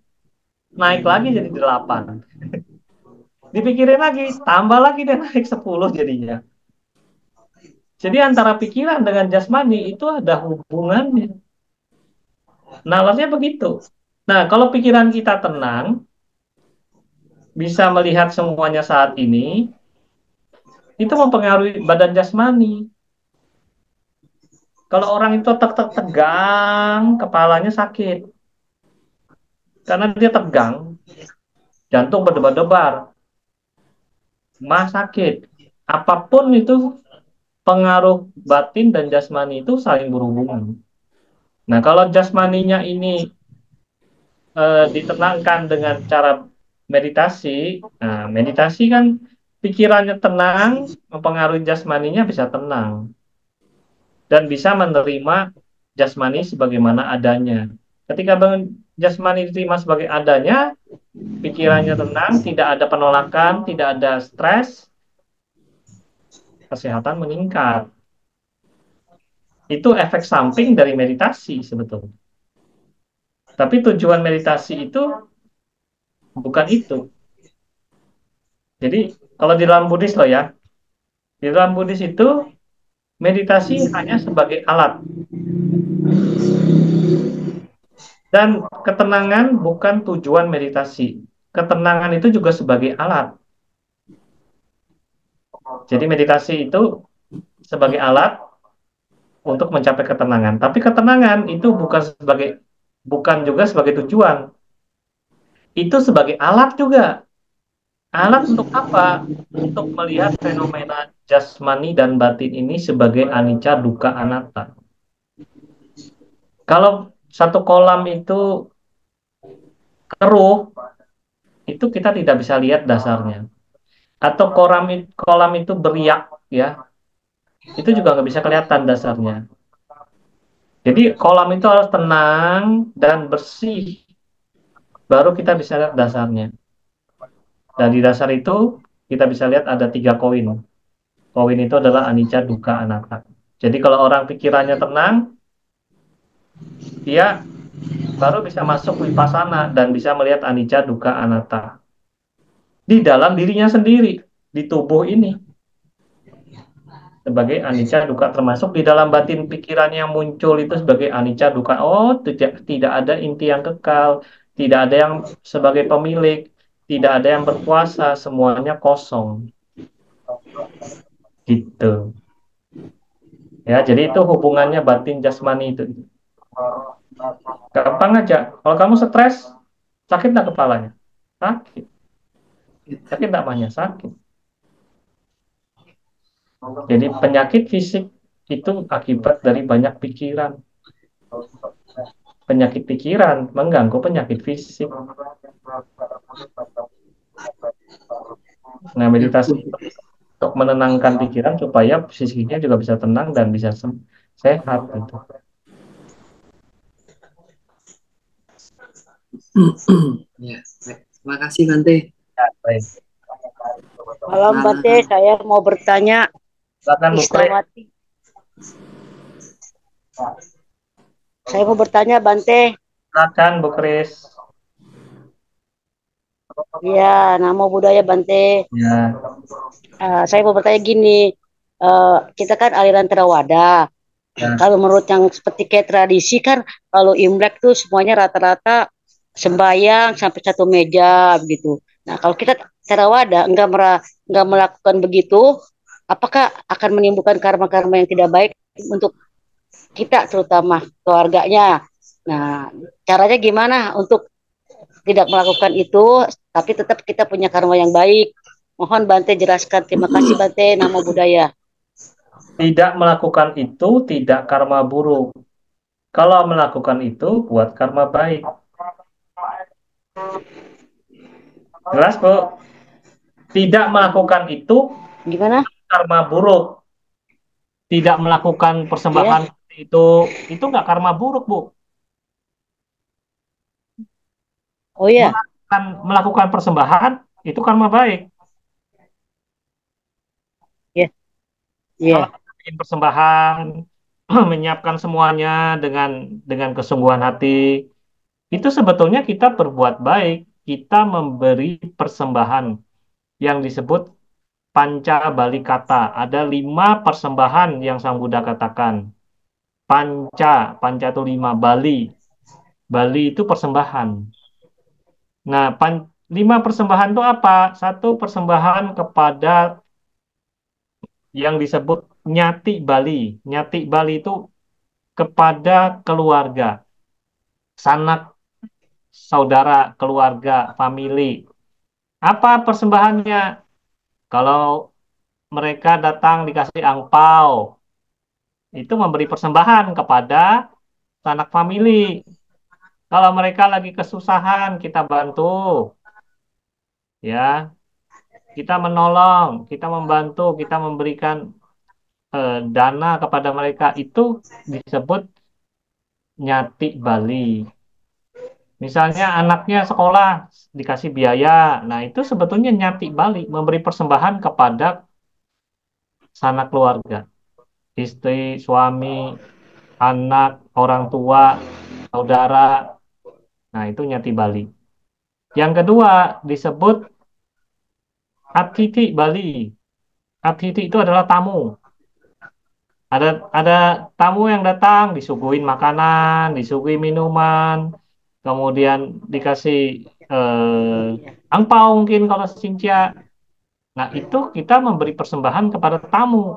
naik lagi jadi 8. Dipikirin lagi, tambah lagi dan naik 10 jadinya. Jadi antara pikiran dengan jasmani itu ada hubungannya. Nalarnya begitu. Nah, kalau pikiran kita tenang, bisa melihat semuanya saat ini, itu mempengaruhi badan jasmani. Kalau orang itu tegang, kepalanya sakit. Karena dia tegang, jantung berdebar-debar, mah sakit. Apapun itu, pengaruh batin dan jasmani itu saling berhubungan. Nah, kalau jasmaninya ini ditenangkan dengan cara meditasi, nah, meditasi kan pikirannya tenang, mempengaruhi jasmaninya bisa tenang. Dan bisa menerima jasmani sebagaimana adanya. Ketika jasmani diterima sebagai adanya, pikirannya tenang, tidak ada penolakan, tidak ada stres, kesehatan meningkat. Itu efek samping dari meditasi sebetulnya. Tapi tujuan meditasi itu bukan itu. Jadi kalau di dalam Buddhis loh ya, di dalam Buddhis itu meditasi hanya sebagai alat. Dan ketenangan bukan tujuan meditasi. Ketenangan itu juga sebagai alat. Jadi meditasi itu sebagai alat untuk mencapai ketenangan. Tapi ketenangan itu bukan juga sebagai tujuan. Itu sebagai alat juga. Alat untuk apa? Untuk melihat fenomena jasmani dan batin ini sebagai anicca, dukkha, anatta. Kalau satu kolam itu keruh, itu kita tidak bisa lihat dasarnya. Atau kolam itu beriak, ya, itu juga nggak bisa kelihatan dasarnya. Jadi kolam itu harus tenang dan bersih, baru kita bisa lihat dasarnya. Dan di dasar itu kita bisa lihat ada 3 koin. Koin itu adalah anicca, dukkha, anatta. Jadi kalau orang pikirannya tenang, dia baru bisa masuk vipassana dan bisa melihat anicca, dukkha, anatta di dalam dirinya sendiri, di tubuh ini. sebagai anicca dukkha, termasuk di dalam batin pikiran yang muncul itu sebagai anicca dukkha. Oh, tidak ada inti yang kekal, tidak ada yang sebagai pemilik, tidak ada yang berkuasa, semuanya kosong. Gitu. Ya, jadi itu hubungannya batin jasmani itu. Gampang aja. Kalau kamu stres, sakit nggak kepalanya? Sakit. Sakit nggak mahnya? Sakit. Jadi penyakit fisik itu akibat dari banyak pikiran. Penyakit pikiran mengganggu penyakit fisik. Nah, meditasi itu untuk menenangkan pikiran supaya fisiknya juga bisa tenang dan bisa sehat gitu. Ya, baik. Terima kasih Bante. Ya, baik. Malam Bante, saya mau bertanya. Silakan Bu Kris. Isnawati. Saya mau bertanya Bante. Silakan Bu Kris. Ya, namo buddhaya Bante. Ya. Saya mau bertanya gini. Kita kan aliran Theravada. Ya. Kalau menurut yang seperti kayak tradisi kan, kalau Imlek tuh semuanya rata-rata sembahyang sampai satu meja begitu. Nah, kalau kita Theravada nggak melakukan begitu, apakah akan menimbulkan karma-karma yang tidak baik untuk kita, terutama keluarganya? Nah, caranya gimana untuk tidak melakukan itu, tapi tetap kita punya karma yang baik? Mohon Bante jelaskan. Terima kasih Bante. Namo buddhaya. Tidak melakukan itu tidak karma buruk. Kalau melakukan itu buat karma baik. Jelas, Bu? Tidak melakukan itu Gimana? karma buruk. Tidak melakukan persembahan itu nggak karma buruk, Bu. Oh ya. Melakukan persembahan itu karma baik. Iya. Kalau kita bikin persembahan, menyiapkan semuanya dengan kesungguhan hati, itu sebetulnya kita berbuat baik. Kita memberi persembahan yang disebut panca bali kata. Ada 5 persembahan yang Sang Buddha katakan. Panca itu 5, Bali. Bali itu persembahan. Nah, 5 persembahan itu apa? 1 persembahan kepada yang disebut nyati Bali. Nyati Bali itu kepada keluarga, sanak, saudara, keluarga, famili. Apa persembahannya? Kalau mereka datang dikasih angpau, itu memberi persembahan kepada sanak famili. Kalau mereka lagi kesusahan, kita bantu. Ya, kita menolong, kita membantu, kita memberikan dana kepada mereka. Itu disebut nyati Bali. Misalnya anaknya sekolah dikasih biaya, nah itu sebetulnya nyati Bali, memberi persembahan kepada sanak keluarga, istri, suami, anak, orang tua, saudara. Nah itu nyati Bali. Yang kedua disebut atiti Bali. Atiti itu adalah tamu. Ada tamu yang datang, disuguhin makanan, disuguhin minuman, kemudian dikasih angpau mungkin kalau Sincia. Nah, itu kita memberi persembahan kepada tamu.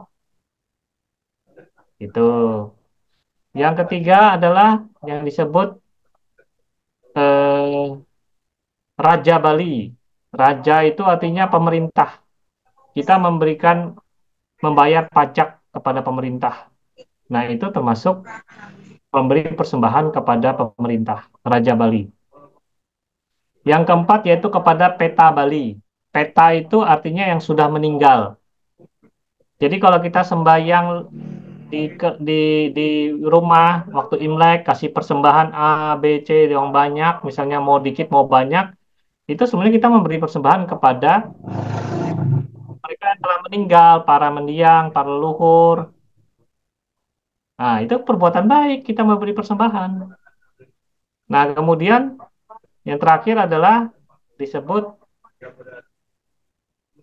Itu. Yang ketiga adalah yang disebut eh, Raja Bali. Raja itu artinya pemerintah. Kita membayar pajak kepada pemerintah. Nah, itu termasuk memberi persembahan kepada pemerintah, Raja Bali. Yang keempat yaitu kepada Peta Bali. Peta itu artinya yang sudah meninggal. Jadi kalau kita sembahyang di rumah waktu Imlek kasih persembahan A, B, C yang banyak, misalnya mau dikit mau banyak, itu sebenarnya kita memberi persembahan kepada mereka yang telah meninggal, para mendiang, para leluhur. Nah, itu perbuatan baik kita memberi persembahan. Nah, kemudian yang terakhir adalah disebut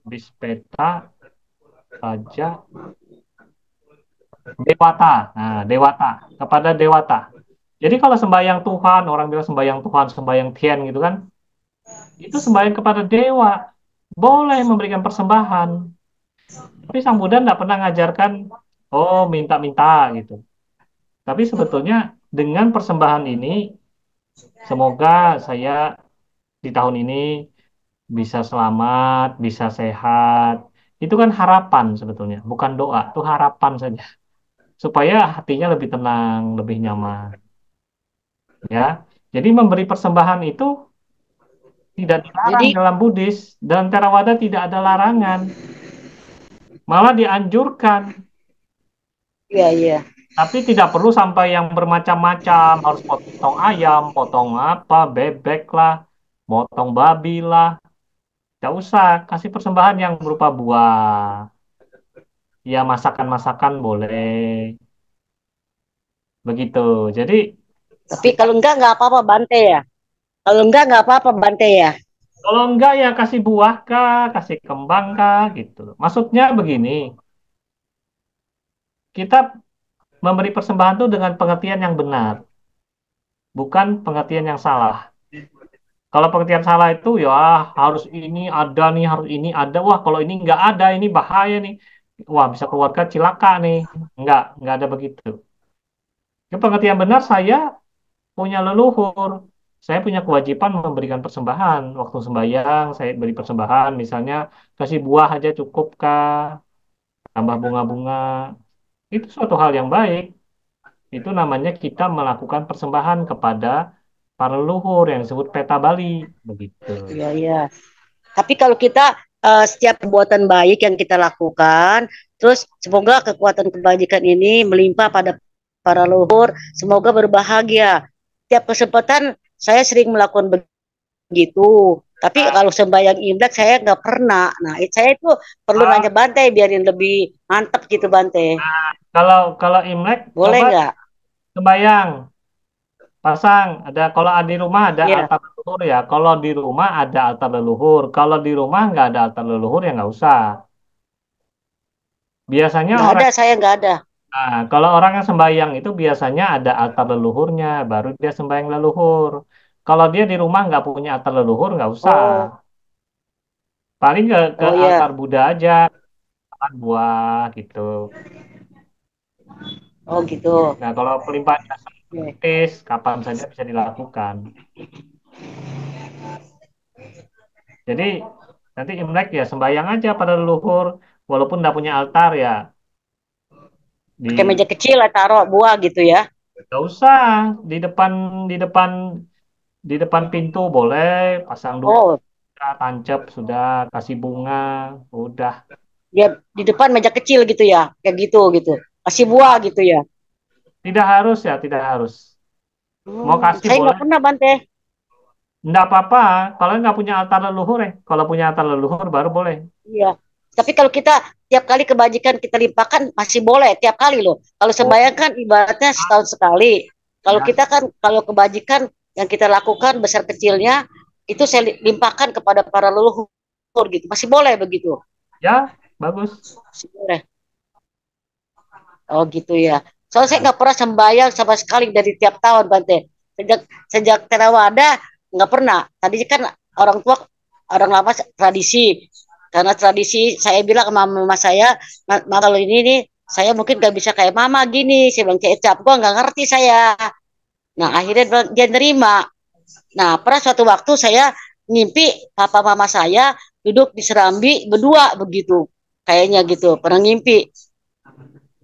bispeta, raja, Dewata. Nah, dewata. Kepada dewata. Jadi kalau sembahyang Tuhan, orang bilang sembahyang Tuhan, sembahyang Tian gitu kan, itu sembahyang kepada dewa. Boleh memberikan persembahan. Tapi Sang Buddha tidak pernah ngajarkan, oh minta-minta gitu. Tapi sebetulnya dengan persembahan ini, semoga saya di tahun ini bisa selamat, bisa sehat. Itu kan harapan sebetulnya, bukan doa, itu harapan saja. Supaya hatinya lebih tenang, lebih nyaman. Ya, jadi memberi persembahan itu tidak dilarang Jadi dalam Buddhis, dalam Theravada tidak ada larangan, malah dianjurkan. iya iya. Tapi tidak perlu sampai yang bermacam-macam, harus potong ayam, potong apa, bebek lah, potong babi lah. Tidak usah, kasih persembahan yang berupa buah. Ya, masakan-masakan boleh. Begitu. Jadi, Tapi kalau enggak apa-apa Bante ya. Kalau enggak apa-apa Bante ya. kalau enggak ya kasih buah kah, kasih kembang kah, gitu. Maksudnya begini, kita memberi persembahan itu dengan pengertian yang benar, bukan pengertian yang salah. Kalau pengertian salah itu ya harus ini ada nih, harus ini ada. Wah, kalau ini nggak ada, ini bahaya nih. Wah, bisa keluarga cilaka nih. Nggak ada begitu. Yang pengertian benar saya punya leluhur. Saya punya kewajiban memberikan persembahan. Waktu sembahyang, saya beri persembahan. Misalnya kasih buah aja cukup kah? Tambah bunga-bunga. Itu suatu hal yang baik. Itu namanya kita melakukan persembahan kepada para leluhur yang disebut peta Bali. Begitu. Iya iya. Tapi kalau kita setiap perbuatan baik yang kita lakukan, terus semoga kekuatan kebajikan ini melimpah pada para leluhur, semoga berbahagia. Tiap kesempatan saya sering melakukan begitu. Tapi kalau sembahyang Imlek saya nggak pernah. Nah, saya itu perlu Ah, nanya Bante biarin lebih mantap gitu Bante. kalau Imlek Boleh coba nggak? sembayang, pasang ada kalau di rumah ada Iya. altar leluhur ya. Kalau di rumah ada altar leluhur. Kalau di rumah nggak ada altar leluhur ya nggak usah. Biasanya Nggak orang ada, saya nggak ada. kalau orang yang sembayang itu biasanya ada altar leluhurnya, baru dia sembayang leluhur. Kalau dia di rumah nggak punya altar leluhur nggak usah. Oh, Paling ke oh altar ya. Buddha aja, makan buah gitu. Oh gitu. Nah kalau pelimpahan jasa Oke. gratis, kapan saja bisa dilakukan. Jadi nanti Imlek ya sembayang aja pada leluhur, walaupun nggak punya altar ya Pakai di meja kecil lah taruh buah gitu ya. nggak usah di depan di depan di depan pintu boleh pasang dua Oh, tancap sudah kasih bunga udah dia di depan meja kecil gitu ya. Kayak gitu gitu. Kasih buah gitu ya. tidak harus ya tidak harus mau kasih Saya nggak boleh pernah Bante. nggak apa-apa kalau nggak punya altar leluhur kalau punya altar leluhur baru boleh. Iya. Tapi kalau kita tiap kali kebajikan kita limpahkan masih boleh tiap kali loh. Kalau Oh sembahyang kan ibaratnya setahun sekali. Kalau ya kita kan kalau kebajikan yang kita lakukan besar kecilnya itu saya limpahkan kepada para leluhur gitu. Masih boleh begitu. ya bagus. Masih boleh. Oh gitu ya. Soalnya saya Nah, nggak pernah sembahyang sama sekali dari tiap tahun Bante. Sejak sejak Theravada nggak pernah. Tadi kan orang tua orang lama tradisi. Karena tradisi saya bilang sama mama saya, kalau ini nih saya mungkin nggak bisa kayak mama gini. Saya bilang kecap, gua nggak ngerti saya. Nah akhirnya dia nerima. Nah pernah suatu waktu saya ngimpi papa mama saya duduk di serambi berdua begitu. Kayaknya gitu, pernah ngimpi.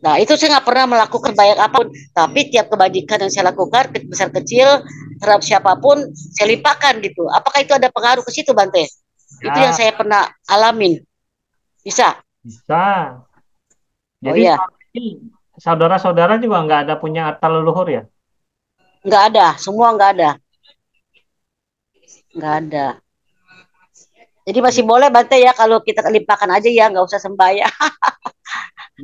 Nah, itu saya nggak pernah melakukan banyak apapun, tapi tiap kebajikan yang saya lakukan, besar kecil, terhadap siapapun, saya limpahkan gitu. Apakah itu ada pengaruh ke situ, Bante? Itu yang ya saya pernah alamin. Bisa? bisa Oh jadi iya, selama ini saudara-saudara juga nggak ada punya altar leluhur ya. nggak ada, semua nggak ada, nggak ada. Jadi masih Ya. boleh, Bante ya, kalau kita limpahkan aja ya, nggak usah sembahyang.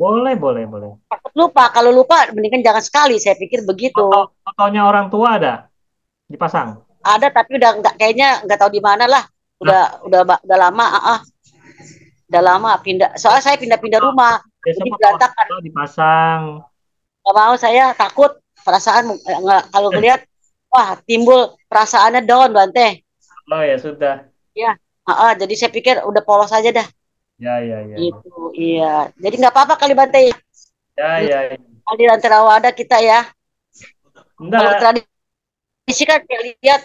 Boleh boleh boleh. Lupa, kalau lupa, mendingan jangan sekali. Saya pikir begitu. Fotonya orang tua ada dipasang. Ada, tapi udah nggak, kayaknya nggak tahu di mana lah. Nah, Udah lama, udah lama pindah. Soalnya saya pindah-pindah rumah, biasa jadi foto orang berantakan. tua dipasang. Nggak mau, saya takut perasaan nggak kalau ngelihat wah timbul perasaannya down Bante. Oh ya sudah. Ya, jadi saya pikir udah polos aja dah. Ya ya ya. Gitu, iya. Jadi nggak apa-apa kali Bante. Ya ya. Ya. Aliran Terawada kita ya. Kalau Enggak. tradisi kan kayak lihat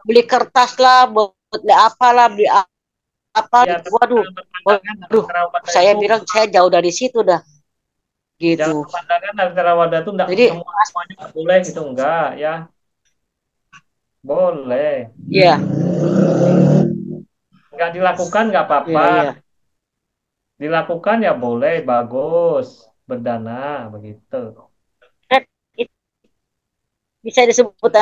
beli kertas lah, buat beli apalah, beli apa Ya, gitu. tapi Waduh, jangan berpandangan waduh. Terawada Saya itu, bilang saya jauh dari situ dah. jangan Gitu. berpandangan Terawada itu enggak Jadi, semuanya nggak boleh gitu enggak ya. Boleh. iya, Enggak dilakukan enggak iya, apa-apa. iya. Dilakukan ya boleh, bagus. Berdana begitu. Kan bisa disebut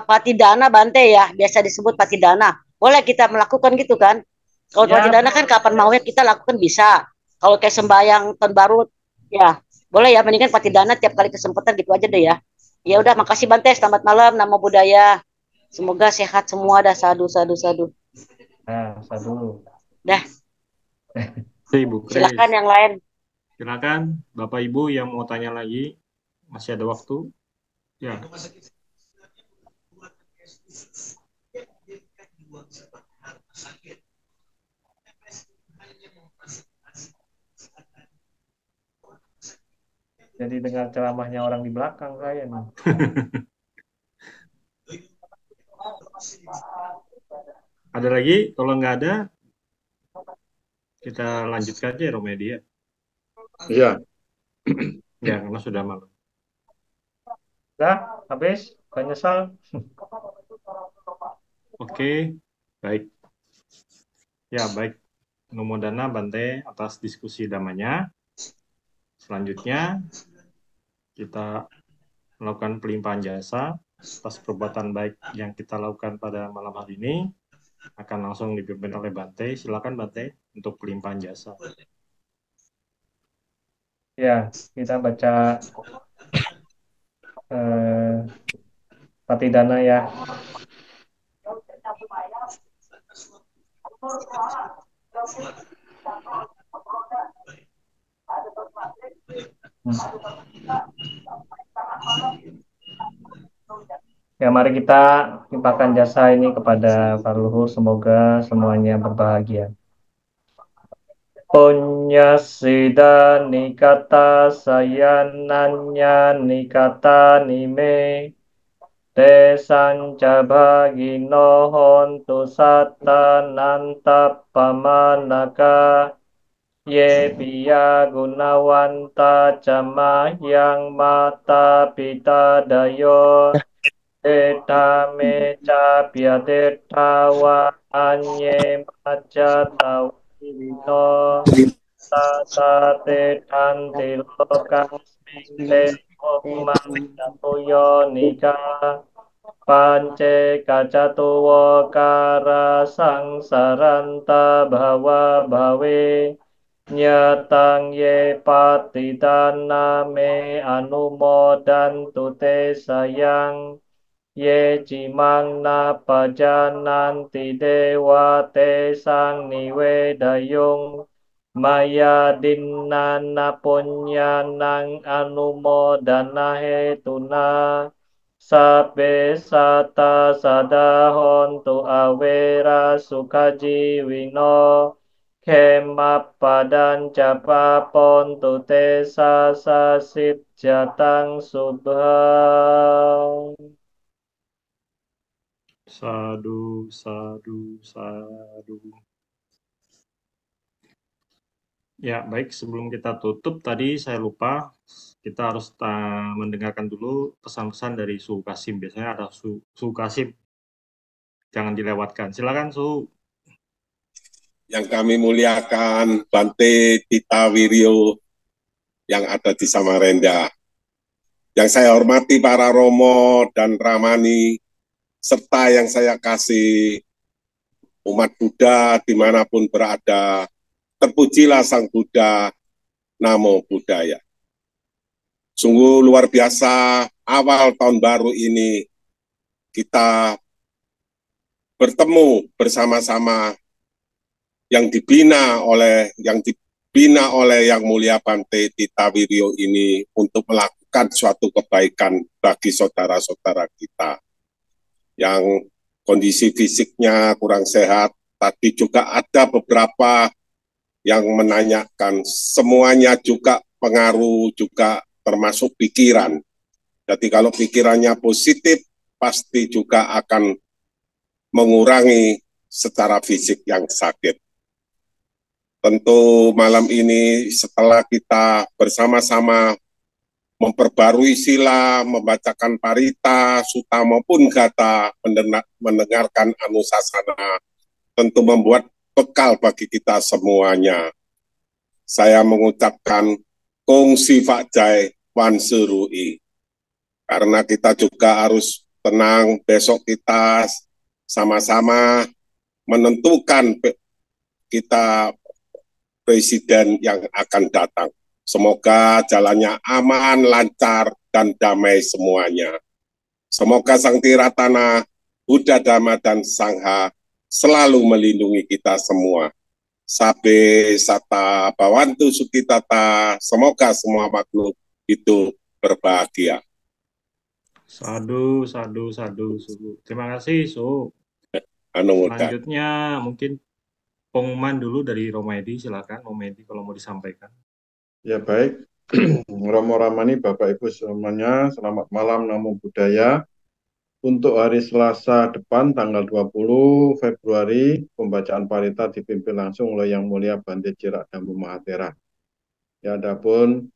patidana Bante ya, biasa disebut patidana. Boleh kita melakukan gitu kan? Kalau Ya patidana kan kapan boleh. maunya kita lakukan bisa. Kalau kayak sembahyang tahun baru, ya boleh ya. Mendingan patidana tiap kali kesempatan gitu aja deh ya. Ya udah, makasih Bante. Selamat malam, nama budaya. Semoga sehat semua dah. Sadu, sadu, sadu. Nah, satu. Dah, Oke, Ibu Kris. silakan yang lain. Silakan Bapak Ibu yang mau tanya lagi. Masih ada waktu. Ya. Jadi dengar ceramahnya orang di belakang saya nih. Ada lagi? Kalau nggak ada, kita lanjutkan aja Romedia. Iya. Ya, karena sudah malam. Dah, habis. Gak nyesal. Oke, baik. Ya, baik. Numodana Bante atas diskusi damanya. Selanjutnya, kita melakukan pelimpahan jasa atas perbuatan baik yang kita lakukan pada malam hari ini. Akan langsung dipimpin oleh Bante. Silakan Bante untuk pelimpahan jasa. Ya, kita baca Patidana ya. Ya, mari kita limpahkan jasa ini kepada para leluhur. Semoga semuanya berbahagia. Punya sida nikata sayananya nikata nime desanca bagino hontu satta nanta pamanaka ye piya gunawanta camahyang mata pita dayo Deta meca piadeta wa anye maca tawino tata te tanti lokasming te omang nika pance kacatuwa kara sangsaranta bhawa bhawe nyatang ye patidana me anumodantu te sayang Ye cimang na pajananti dewa te sang niwe dayung maya dinana punyanang anumodana hetuna sabe sata sadahon tu awera sukaji wino kemap padan capapon tu te sasit jatang subhang. Sadu, sadu, sadu. Ya, baik. Sebelum kita tutup, tadi saya lupa, kita harus mendengarkan dulu pesan-pesan dari Suhu Kasim. Biasanya ada Suhu Kasim. Jangan dilewatkan. Silakan, Suhu. Yang kami muliakan Bante Tita Wiryo yang ada di Samarinda. Yang saya hormati para Romo dan Ramani, serta yang saya kasih umat Buddha dimanapun berada, terpujilah Sang Buddha, Namo Buddhaya. Sungguh luar biasa, awal tahun baru ini kita bertemu bersama-sama yang dibina oleh, yang dibina oleh Yang Mulia Bante Tita Wiryo ini untuk melakukan suatu kebaikan bagi saudara-saudara kita yang kondisi fisiknya kurang sehat. Tadi juga ada beberapa yang menanyakan, semuanya juga pengaruh juga termasuk pikiran. Jadi kalau pikirannya positif, pasti juga akan mengurangi secara fisik yang sakit. Tentu malam ini setelah kita bersama-sama memperbarui sila, membacakan parita, suta maupun gata, mendengarkan anusasana, tentu membuat bekal bagi kita semuanya. Saya mengucapkan kongsi Pak Jai Wan Serui. Karena kita juga harus tenang, besok kita sama-sama menentukan kita presiden yang akan datang. Semoga jalannya aman, lancar, dan damai semuanya. Semoga Sang Tiratana, Buddha, Dhamma, dan Sangha selalu melindungi kita semua. Sabe sata bawantu sukitata, semoga semua makhluk hidup berbahagia. Sadu, sadu, sadu, Su. Terima kasih, Su. Selanjutnya mungkin pengumuman dulu dari Romedi, silakan Romedi kalau mau disampaikan. Ya baik, Romo Ramani, Bapak Ibu semuanya, selamat malam, Namo Buddhaya. Untuk hari Selasa depan, tanggal 20 Februari, pembacaan parita dipimpin langsung oleh Yang Mulia Bante Jirak Dambu Mahatera. Ya, adapun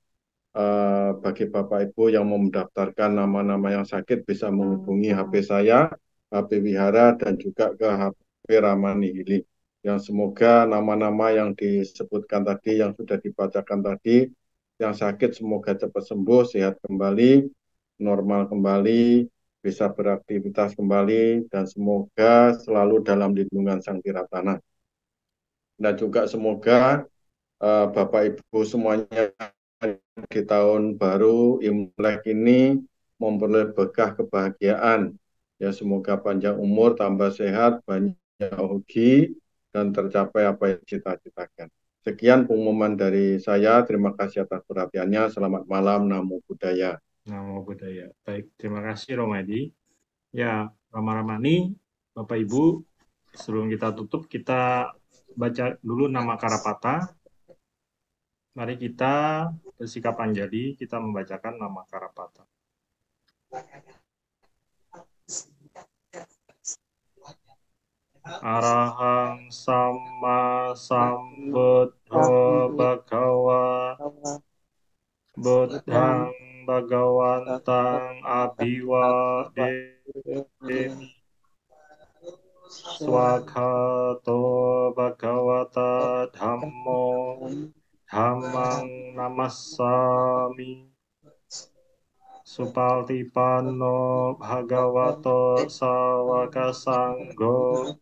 bagi Bapak Ibu yang mau mendaftarkan nama-nama yang sakit bisa menghubungi HP saya, HP Wihara, dan juga ke HP Ramani Hili. Yang semoga nama-nama yang disebutkan tadi, yang sudah dibacakan tadi, yang sakit semoga cepat sembuh, sehat kembali, normal kembali, bisa beraktivitas kembali, dan semoga selalu dalam lindungan Sang Tiratana. Dan juga semoga Bapak Ibu semuanya di tahun baru Imlek ini memperoleh berkah kebahagiaan. Ya, semoga panjang umur, tambah sehat, banyak hoki, dan tercapai apa yang cita-citakan. Sekian pengumuman dari saya. Terima kasih atas perhatiannya. Selamat malam. Namo Buddhaya. Namo Buddhaya. Baik, terima kasih Romedi. Ya, Rama Ramani, Bapak Ibu, sebelum kita tutup, kita baca dulu nama Karapata. Mari kita bersikap anjali, kita membacakan nama Karapata. Arahang Sama Sambuddho Bhagawa Buddhang Bhagawantang Abhiwademi Swakato Bhagavata Dhammo Dhammang Namassami Supaltipano Bhagavato Sawaka Sanggo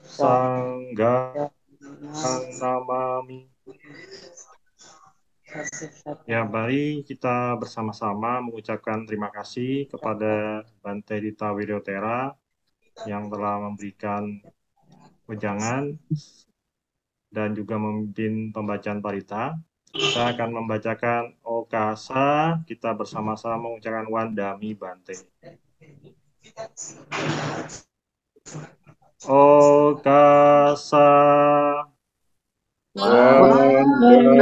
Sanghang Namami. Ya, mari kita bersama-sama mengucapkan terima kasih kepada Bante Dita Wiryotera yang telah memberikan wejangan dan juga memimpin pembacaan parita. Saya akan membacakan Okasa, kita bersama-sama mengucapkan Wandami Bante. Okasa Wandami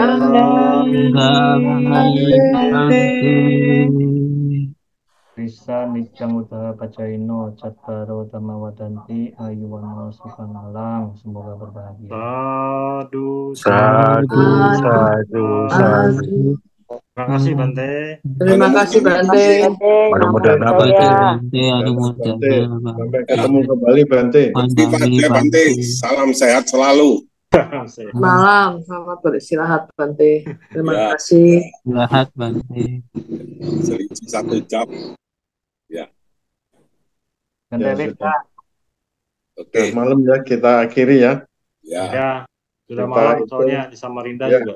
Bante. Risa Nijang Udaha Pacaino Cattaro Dhamma Wadanti Ayuwano Sukang Alang, semoga berbahagia. Sadu, Sadu, sadu, sadu. Terima kasih Bante. Terima kasih Bante. Mudah-mudahan apa itu? Bante, sampai ketemu kembali Bante. Bante, salam sehat selalu. Malam, selamat beristirahat Bante. Terima Ya. kasih. Istirahat Bante. Selisih 1 jam. Bante Ya, Rika. Oke. Malam ya, kita akhiri ya. Ya. Ya, sudah Kita malam itu- soalnya di Samarinda Ya. juga.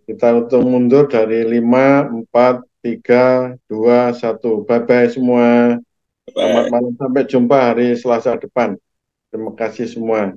Kita untuk mundur dari 5, 4, 3, 2, 1. Bye-bye semua. Selamat malam, sampai jumpa hari Selasa depan. Terima kasih semua.